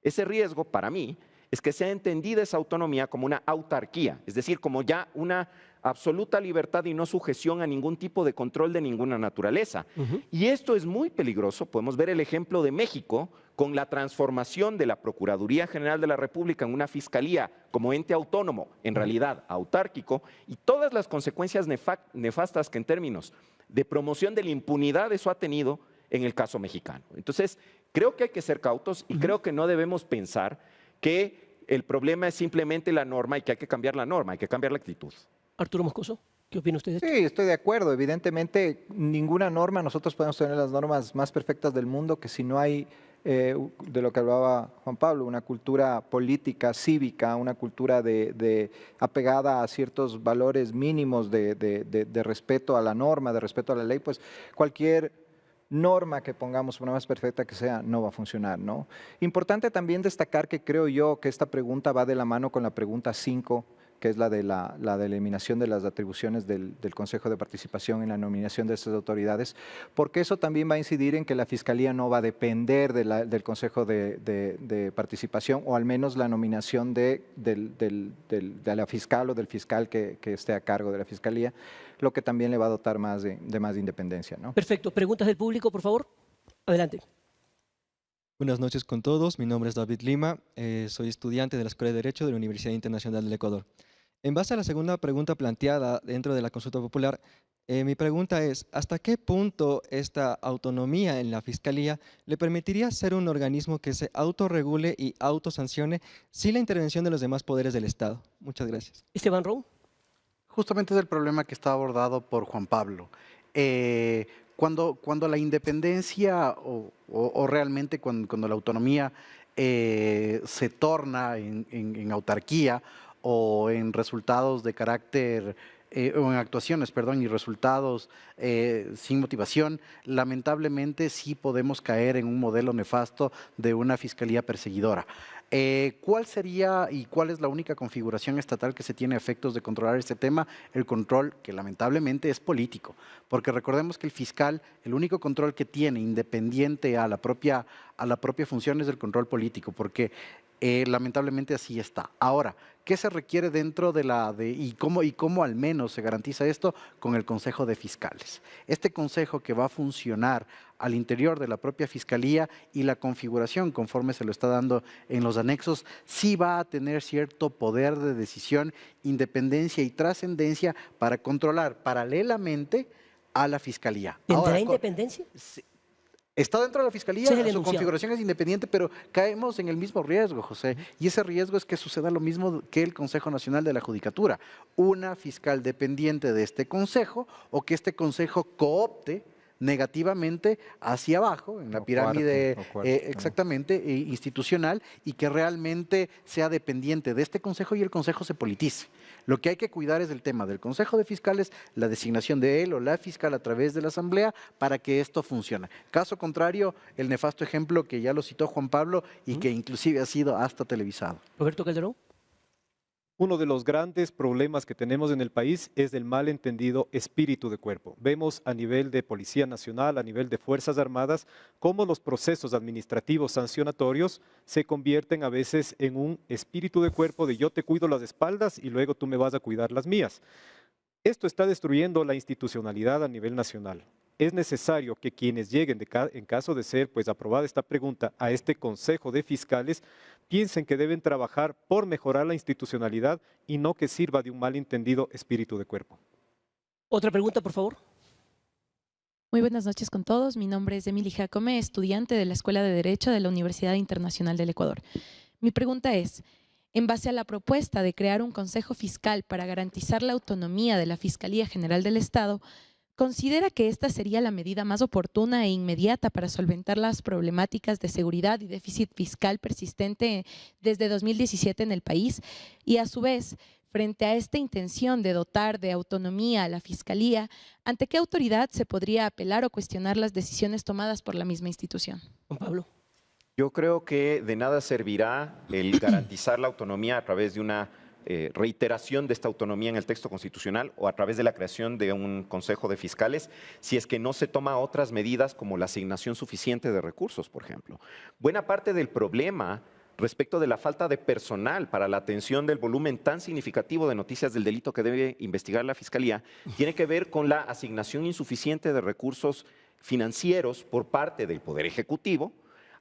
Ese riesgo, para mí, es que sea entendida esa autonomía como una autarquía, es decir, como ya una absoluta libertad y no sujeción a ningún tipo de control de ninguna naturaleza. Y esto es muy peligroso. Podemos ver el ejemplo de México con la transformación de la Procuraduría General de la República en una fiscalía como ente autónomo, en realidad autárquico, y todas las consecuencias nefastas que en términos de promoción de la impunidad eso ha tenido en el caso mexicano. Entonces, creo que hay que ser cautos y creo que no debemos pensar que el problema es simplemente la norma y que hay que cambiar la norma, hay que cambiar la actitud. Arturo Moscoso, ¿qué opina usted de esto? Sí, estoy de acuerdo. Evidentemente, ninguna norma, nosotros podemos tener las normas más perfectas del mundo, que si no hay, de lo que hablaba Juan Pablo, una cultura política, cívica, una cultura apegada a ciertos valores mínimos de respeto a la norma, de respeto a la ley, pues cualquier norma que pongamos, por más perfecta que sea, no va a funcionar, ¿no? Importante también destacar que creo yo que esta pregunta va de la mano con la pregunta 5, que es la de la eliminación de las atribuciones del Consejo de Participación en la nominación de estas autoridades, porque eso también va a incidir en que la Fiscalía no va a depender del Consejo de Participación, o al menos la nominación de la fiscal o del fiscal que esté a cargo de la Fiscalía, lo que también le va a dotar más de más independencia, ¿no? Perfecto. ¿Preguntas del público, por favor? Adelante. Buenas noches con todos, mi nombre es David Lima, soy estudiante de la Escuela de Derecho de la Universidad Internacional del Ecuador. En base a la segunda pregunta planteada dentro de la consulta popular, mi pregunta es, ¿hasta qué punto esta autonomía en la Fiscalía le permitiría ser un organismo que se autorregule y autosancione sin la intervención de los demás poderes del Estado? Muchas gracias. Esteban Roux. Justamente es el problema que está abordado por Juan Pablo. Cuando la independencia o realmente cuando la autonomía se torna en autarquía o en resultados de carácter o en actuaciones, perdón, y resultados sin motivación, lamentablemente sí podemos caer en un modelo nefasto de una fiscalía perseguidora. ¿Cuál sería y cuál es la única configuración estatal que se tiene a efectos de controlar este tema? El control, que lamentablemente es político, porque recordemos que el fiscal, el único control que tiene independiente a la propia función es el control político, porque lamentablemente así está. Ahora, ¿qué se requiere dentro y cómo al menos se garantiza esto? Con el Consejo de Fiscales. Este consejo que va a funcionar al interior de la propia Fiscalía y la configuración conforme se lo está dando en los anexos, sí va a tener cierto poder de decisión, independencia y trascendencia para controlar paralelamente a la Fiscalía. ¿Tendrá independencia? Sí. Está dentro de la Fiscalía, su configuración es independiente, pero caemos en el mismo riesgo, José. Y ese riesgo es que suceda lo mismo que el Consejo Nacional de la Judicatura. Una fiscal dependiente de este consejo o que este consejo coopte negativamente hacia abajo, en la pirámide exactamente institucional, y que realmente sea dependiente de este consejo y el consejo se politice. Lo que hay que cuidar es el tema del Consejo de Fiscales, la designación de él o la fiscal a través de la Asamblea para que esto funcione. Caso contrario, el nefasto ejemplo que ya lo citó Juan Pablo y que inclusive ha sido hasta televisado. Roberto Calderón. Uno de los grandes problemas que tenemos en el país es el malentendido espíritu de cuerpo. Vemos a nivel de Policía Nacional, a nivel de Fuerzas Armadas, cómo los procesos administrativos sancionatorios se convierten a veces en un espíritu de cuerpo de yo te cuido las espaldas y luego tú me vas a cuidar las mías. Esto está destruyendo la institucionalidad a nivel nacional. Es necesario que quienes lleguen, en caso de ser aprobada esta pregunta, a este Consejo de Fiscales, piensen que deben trabajar por mejorar la institucionalidad y no que sirva de un malentendido espíritu de cuerpo. Otra pregunta, por favor. Muy buenas noches con todos. Mi nombre es Emily Jacome, estudiante de la Escuela de Derecho de la Universidad Internacional del Ecuador. Mi pregunta es, en base a la propuesta de crear un Consejo Fiscal para garantizar la autonomía de la Fiscalía General del Estado, ¿considera que esta sería la medida más oportuna e inmediata para solventar las problemáticas de seguridad y déficit fiscal persistente desde 2017 en el país? Y a su vez, frente a esta intención de dotar de autonomía a la Fiscalía, ¿ante qué autoridad se podría apelar o cuestionar las decisiones tomadas por la misma institución? Juan Pablo. Yo creo que de nada servirá el garantizar la autonomía a través de una reiteración de esta autonomía en el texto constitucional o a través de la creación de un Consejo de Fiscales, si es que no se toma otras medidas como la asignación suficiente de recursos, por ejemplo. Buena parte del problema respecto de la falta de personal para la atención del volumen tan significativo de noticias del delito que debe investigar la Fiscalía tiene que ver con la asignación insuficiente de recursos financieros por parte del Poder Ejecutivo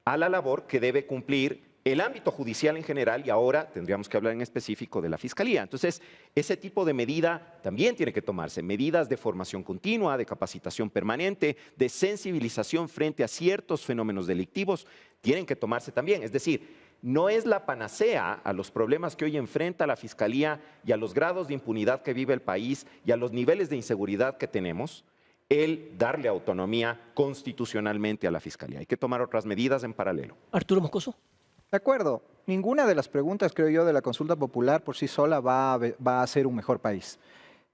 a la labor que debe cumplir el ámbito judicial en general y ahora tendríamos que hablar en específico de la Fiscalía. Entonces, ese tipo de medida también tiene que tomarse, medidas de formación continua, de capacitación permanente, de sensibilización frente a ciertos fenómenos delictivos, tienen que tomarse también. Es decir, no es la panacea a los problemas que hoy enfrenta la Fiscalía y a los grados de impunidad que vive el país y a los niveles de inseguridad que tenemos, el darle autonomía constitucionalmente a la Fiscalía. Hay que tomar otras medidas en paralelo. Arturo Moscoso. De acuerdo. Ninguna de las preguntas, creo yo, de la consulta popular por sí sola va a hacer un mejor país.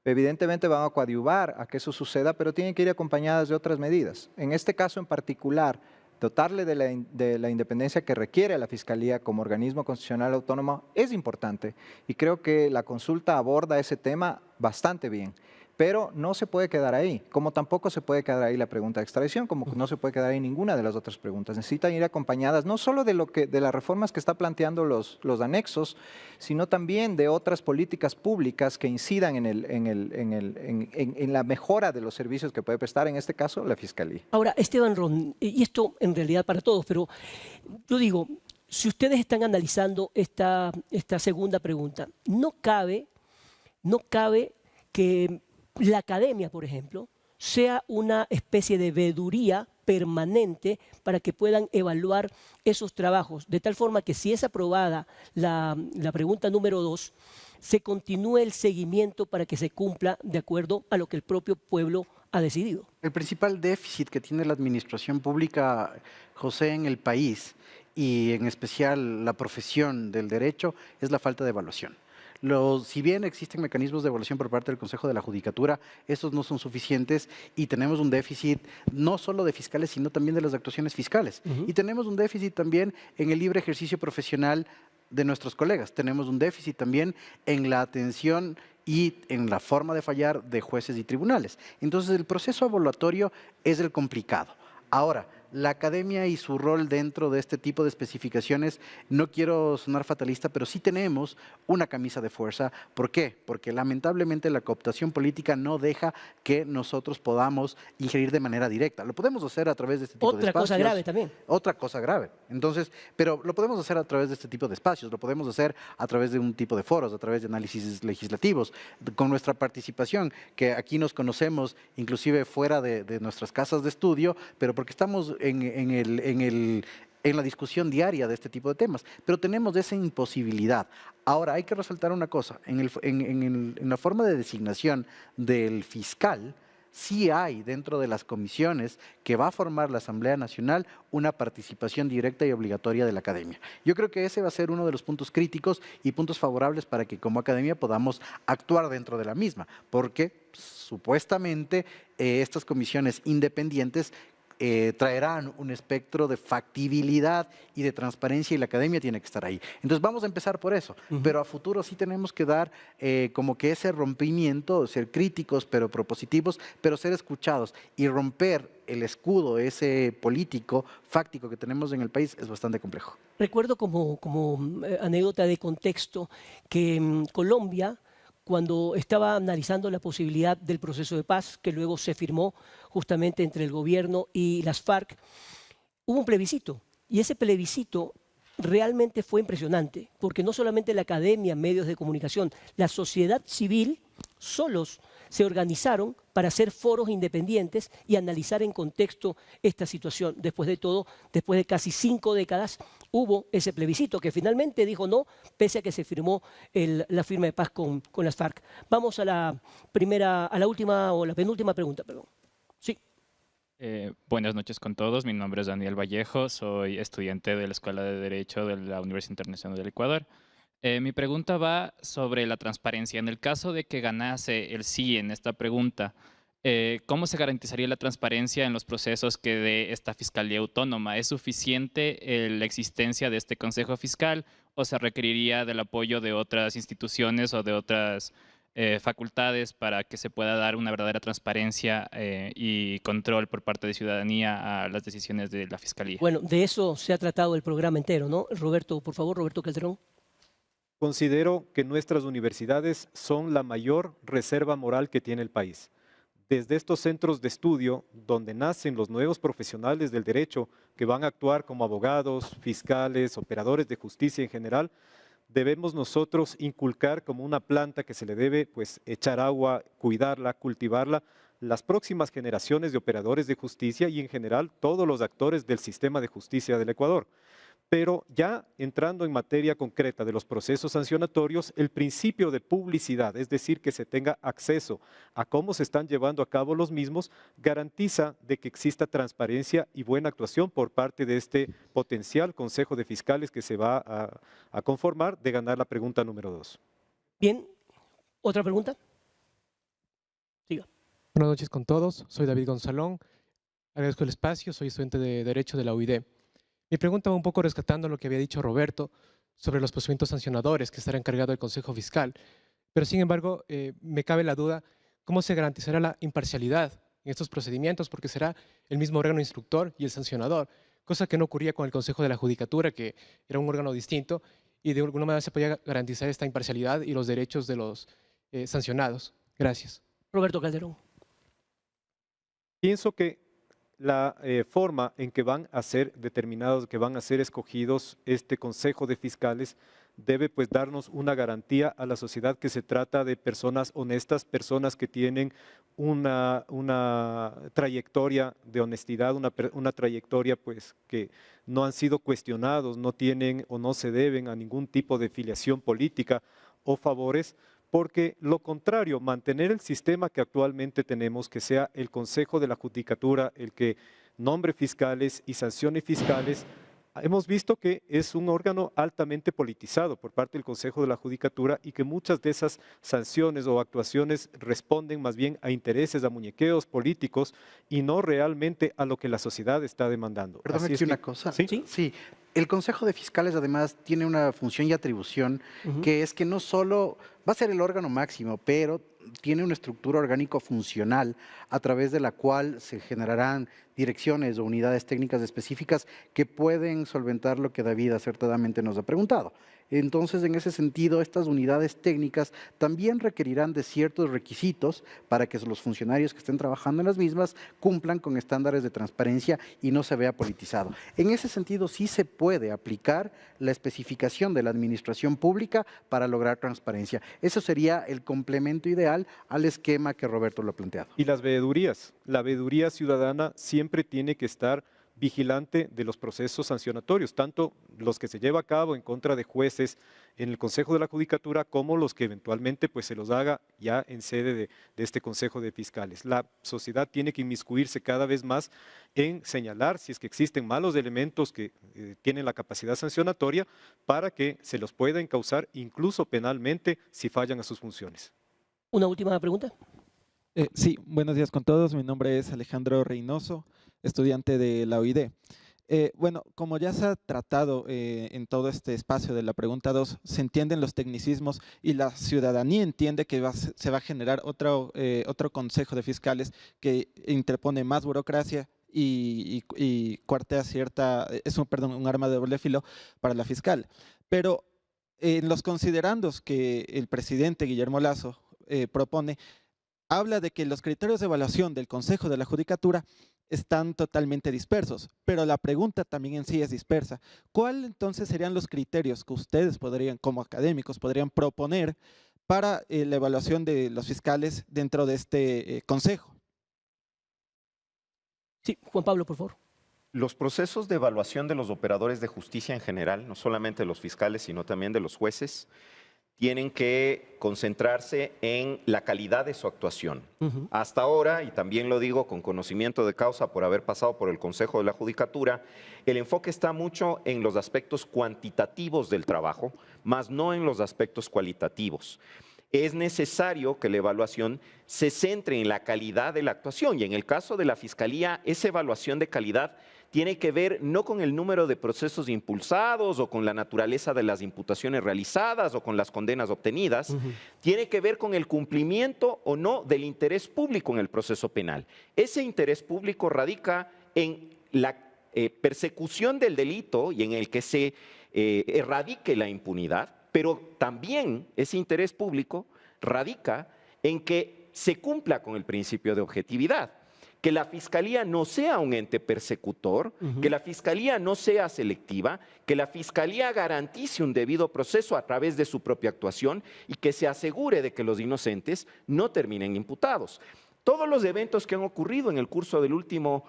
Evidentemente van a coadyuvar a que eso suceda, pero tienen que ir acompañadas de otras medidas. En este caso en particular, dotarle de la independencia que requiere la Fiscalía como organismo constitucional autónomo es importante. Y creo que la consulta aborda ese tema bastante bien. Pero no se puede quedar ahí, como tampoco se puede quedar ahí la pregunta de extradición, como no se puede quedar ahí ninguna de las otras preguntas. Necesitan ir acompañadas no solo de las reformas que está planteando los anexos, sino también de otras políticas públicas que incidan en la mejora de los servicios que puede prestar, en este caso, la Fiscalía. Ahora, Esteban Ron, y esto en realidad para todos, pero yo digo, si ustedes están analizando esta segunda pregunta, no cabe que la academia, por ejemplo, sea una especie de veeduría permanente para que puedan evaluar esos trabajos, de tal forma que si es aprobada la pregunta número 2, se continúe el seguimiento para que se cumpla de acuerdo a lo que el propio pueblo ha decidido. El principal déficit que tiene la administración pública, José, en el país, y en especial la profesión del derecho, es la falta de evaluación. Si bien existen mecanismos de evaluación por parte del Consejo de la Judicatura, estos no son suficientes y tenemos un déficit no solo de fiscales, sino también de las actuaciones fiscales. Y tenemos un déficit también en el libre ejercicio profesional de nuestros colegas. Tenemos un déficit también en la atención y en la forma de fallar de jueces y tribunales. Entonces, el proceso evaluatorio es el complicado. Ahora, la academia y su rol dentro de este tipo de especificaciones, no quiero sonar fatalista, pero sí tenemos una camisa de fuerza. ¿Por qué? Porque lamentablemente la cooptación política no deja que nosotros podamos ingerir de manera directa. Lo podemos hacer a través de este tipo de espacios. Otra cosa grave también. Otra cosa grave. Entonces, pero lo podemos hacer a través de este tipo de espacios, lo podemos hacer a través de un tipo de foros, a través de análisis legislativos, con nuestra participación, que aquí nos conocemos inclusive fuera de nuestras casas de estudio, pero porque estamos en la discusión diaria de este tipo de temas, pero tenemos esa imposibilidad. Ahora, hay que resaltar una cosa, en la forma de designación del fiscal, sí hay dentro de las comisiones que va a formar la Asamblea Nacional una participación directa y obligatoria de la academia. Yo creo que ese va a ser uno de los puntos críticos y puntos favorables para que como academia podamos actuar dentro de la misma, porque supuestamente estas comisiones independientes traerán un espectro de factibilidad y de transparencia y la academia tiene que estar ahí. Entonces vamos a empezar por eso, pero a futuro sí tenemos que dar como que ese rompimiento, ser críticos pero propositivos, pero ser escuchados y romper el escudo ese político, fáctico que tenemos en el país es bastante complejo. Recuerdo como anécdota de contexto que Colombia, cuando estaba analizando la posibilidad del proceso de paz, que luego se firmó justamente entre el gobierno y las FARC, hubo un plebiscito. Y ese plebiscito realmente fue impresionante, porque no solamente la academia, medios de comunicación, la sociedad civil solos se organizaron para hacer foros independientes y analizar en contexto esta situación. Después de todo, después de casi 5 décadas, hubo ese plebiscito que finalmente dijo no, pese a que se firmó la firma de paz con las FARC. Vamos a la última o la penúltima pregunta, perdón. Sí. Buenas noches con todos, mi nombre es Daniel Vallejo, soy estudiante de la Escuela de Derecho de la Universidad Internacional del Ecuador. Mi pregunta va sobre la transparencia. En el caso de que ganase el sí en esta pregunta, ¿cómo se garantizaría la transparencia en los procesos que dé esta Fiscalía Autónoma? ¿Es suficiente la existencia de este Consejo Fiscal o se requeriría del apoyo de otras instituciones o de otras facultades para que se pueda dar una verdadera transparencia y control por parte de ciudadanía a las decisiones de la Fiscalía? Bueno, de eso se ha tratado el programa entero, ¿no? Roberto, por favor, Roberto Calderón. Considero que nuestras universidades son la mayor reserva moral que tiene el país. Desde estos centros de estudio, donde nacen los nuevos profesionales del derecho que van a actuar como abogados, fiscales, operadores de justicia en general, debemos nosotros inculcar como una planta que se le debe echar agua, cuidarla, cultivarla, las próximas generaciones de operadores de justicia y en general todos los actores del sistema de justicia del Ecuador. Pero ya entrando en materia concreta de los procesos sancionatorios, el principio de publicidad, es decir, que se tenga acceso a cómo se están llevando a cabo los mismos, garantiza de que exista transparencia y buena actuación por parte de este potencial Consejo de Fiscales que se va a conformar de ganar la pregunta número 2. Bien, ¿otra pregunta? Siga. Buenas noches con todos, soy David Gonzalón, agradezco el espacio, soy estudiante de Derecho de la UID. Mi pregunta va un poco rescatando lo que había dicho Roberto sobre los procedimientos sancionadores que estará encargado el Consejo Fiscal, pero sin embargo me cabe la duda cómo se garantizará la imparcialidad en estos procedimientos, porque será el mismo órgano instructor y el sancionador, cosa que no ocurría con el Consejo de la Judicatura, que era un órgano distinto, y de alguna manera se podía garantizar esta imparcialidad y los derechos de los sancionados. Gracias. Roberto Calderón. Pienso que la forma en que van a ser determinados, que van a ser escogidos este Consejo de Fiscales debe darnos una garantía a la sociedad que se trata de personas honestas, personas que tienen una trayectoria de honestidad, una trayectoria que no han sido cuestionados, no tienen o no se deben a ningún tipo de filiación política o favores, porque lo contrario, mantener el sistema que actualmente tenemos, que sea el Consejo de la Judicatura el que nombre fiscales y sancione fiscales, hemos visto que es un órgano altamente politizado por parte del Consejo de la Judicatura y que muchas de esas sanciones o actuaciones responden más bien a intereses, a muñequeos políticos y no realmente a lo que la sociedad está demandando. Perdón, Así es una que- cosa. ¿Sí? Sí. El Consejo de Fiscales además tiene una función y atribución que es que no solo va a ser el órgano máximo, pero tiene una estructura orgánico funcional a través de la cual se generarán direcciones o unidades técnicas específicas que pueden solventar lo que David acertadamente nos ha preguntado. Entonces, en ese sentido, estas unidades técnicas también requerirán de ciertos requisitos para que los funcionarios que estén trabajando en las mismas cumplan con estándares de transparencia y no se vea politizado. En ese sentido, sí se puede aplicar la especificación de la administración pública para lograr transparencia. Eso sería el complemento ideal al esquema que Roberto lo ha planteado. Y las veedurías. La veeduría ciudadana siempre tiene que estar vigilante de los procesos sancionatorios, tanto los que se lleva a cabo en contra de jueces en el Consejo de la Judicatura como los que eventualmente pues, se los haga ya en sede de este Consejo de Fiscales. La sociedad tiene que inmiscuirse cada vez más en señalar si es que existen malos elementos que tienen la capacidad sancionatoria para que se los pueda encauzar incluso penalmente si fallan a sus funciones. Una última pregunta. Sí, buenos días con todos. Mi nombre es Alejandro Reynoso, estudiante de la OID. Bueno, como ya se ha tratado en todo este espacio de la pregunta 2, se entienden los tecnicismos y la ciudadanía entiende que se va a generar otro consejo de fiscales que interpone más burocracia y cuartea un arma de doble filo para la fiscal. Pero en los considerandos que el presidente Guillermo Lasso propone, habla de que los criterios de evaluación del Consejo de la Judicatura están totalmente dispersos, pero la pregunta también en sí es dispersa. ¿Cuál entonces serían los criterios que ustedes podrían, como académicos, podrían proponer para la evaluación de los fiscales dentro de este Consejo? Sí, Juan Pablo, por favor. Los procesos de evaluación de los operadores de justicia en general, no solamente de los fiscales, sino también de los jueces, tienen que concentrarse en la calidad de su actuación. Hasta ahora, y también lo digo con conocimiento de causa por haber pasado por el Consejo de la Judicatura, el enfoque está mucho en los aspectos cuantitativos del trabajo, más no en los aspectos cualitativos. Es necesario que la evaluación se centre en la calidad de la actuación y en el caso de la Fiscalía, esa evaluación de calidad tiene que ver no con el número de procesos impulsados o con la naturaleza de las imputaciones realizadas o con las condenas obtenidas, tiene que ver con el cumplimiento o no del interés público en el proceso penal. Ese interés público radica en la persecución del delito y en el que se erradique la impunidad, pero también ese interés público radica en que se cumpla con el principio de objetividad. Que la Fiscalía no sea un ente persecutor, que la Fiscalía no sea selectiva, que la Fiscalía garantice un debido proceso a través de su propia actuación y que se asegure de que los inocentes no terminen imputados. Todos los eventos que han ocurrido en el curso del último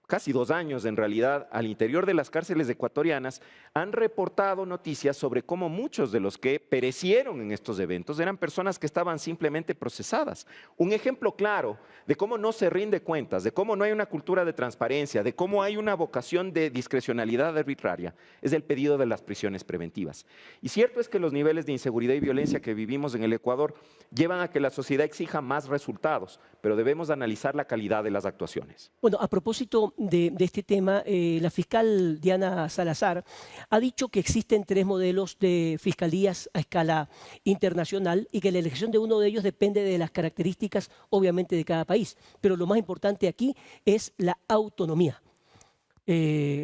casi 2 años en realidad, al interior de las cárceles ecuatorianas, han reportado noticias sobre cómo muchos de los que perecieron en estos eventos eran personas que estaban simplemente procesadas. Un ejemplo claro de cómo no se rinde cuentas, de cómo no hay una cultura de transparencia, de cómo hay una vocación de discrecionalidad arbitraria, es el pedido de las prisiones preventivas. Y cierto es que los niveles de inseguridad y violencia que vivimos en el Ecuador llevan a que la sociedad exija más resultados, pero debemos analizar la calidad de las actuaciones. Bueno, a propósito de este tema, la fiscal Diana Salazar ha dicho que existen 3 modelos de fiscalías a escala internacional y que la elección de uno de ellos depende de las características, obviamente, de cada país. Pero lo más importante aquí es la autonomía.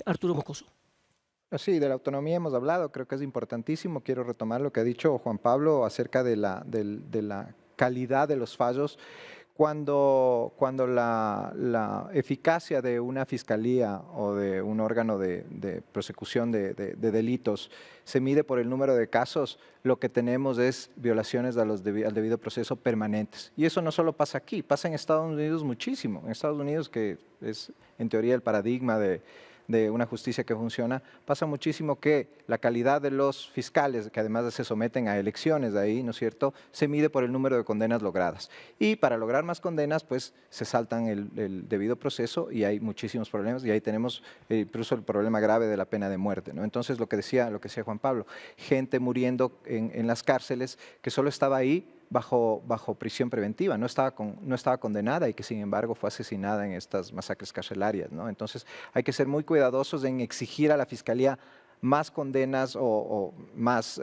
Arturo Moscoso. Sí, de la autonomía hemos hablado, creo que es importantísimo. Quiero retomar lo que ha dicho Juan Pablo acerca de la calidad de los fallos. Cuando la eficacia de una fiscalía o de un órgano de persecución de delitos se mide por el número de casos, lo que tenemos es violaciones al debido proceso permanentes. Y eso no solo pasa aquí, pasa en Estados Unidos muchísimo. En Estados Unidos, que es en teoría el paradigma de de una justicia que funciona, pasa muchísimo que la calidad de los fiscales, que además se someten a elecciones de ahí, ¿no es cierto?, se mide por el número de condenas logradas. Y para lograr más condenas, pues se saltan el debido proceso y hay muchísimos problemas, y ahí tenemos incluso el problema grave de la pena de muerte, ¿no? Entonces, lo que decía Juan Pablo, gente muriendo en las cárceles que solo estaba ahí bajo prisión preventiva, no estaba condenada y que sin embargo fue asesinada en estas masacres carcelarias, ¿no? Entonces hay que ser muy cuidadosos en exigir a la Fiscalía más condenas o más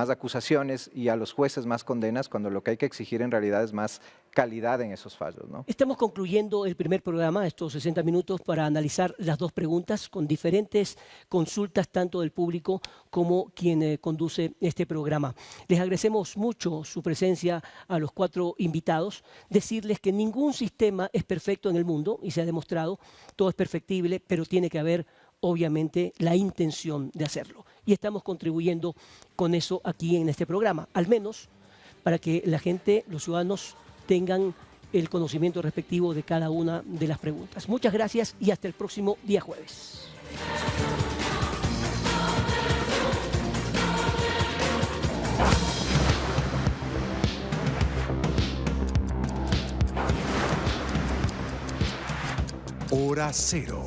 acusaciones y a los jueces más condenas, cuando lo que hay que exigir en realidad es más calidad en esos fallos, ¿no? Estamos concluyendo el primer programa, estos 60 minutos, para analizar las dos preguntas con diferentes consultas, tanto del público como quien conduce este programa. Les agradecemos mucho su presencia a los 4 invitados. Decirles que ningún sistema es perfecto en el mundo y se ha demostrado, todo es perfectible, pero tiene que haber obviamente la intención de hacerlo. Y estamos contribuyendo con eso aquí en este programa, al menos para que la gente, los ciudadanos, tengan el conocimiento respectivo de cada una de las preguntas. Muchas gracias y hasta el próximo día jueves. Hora Cero.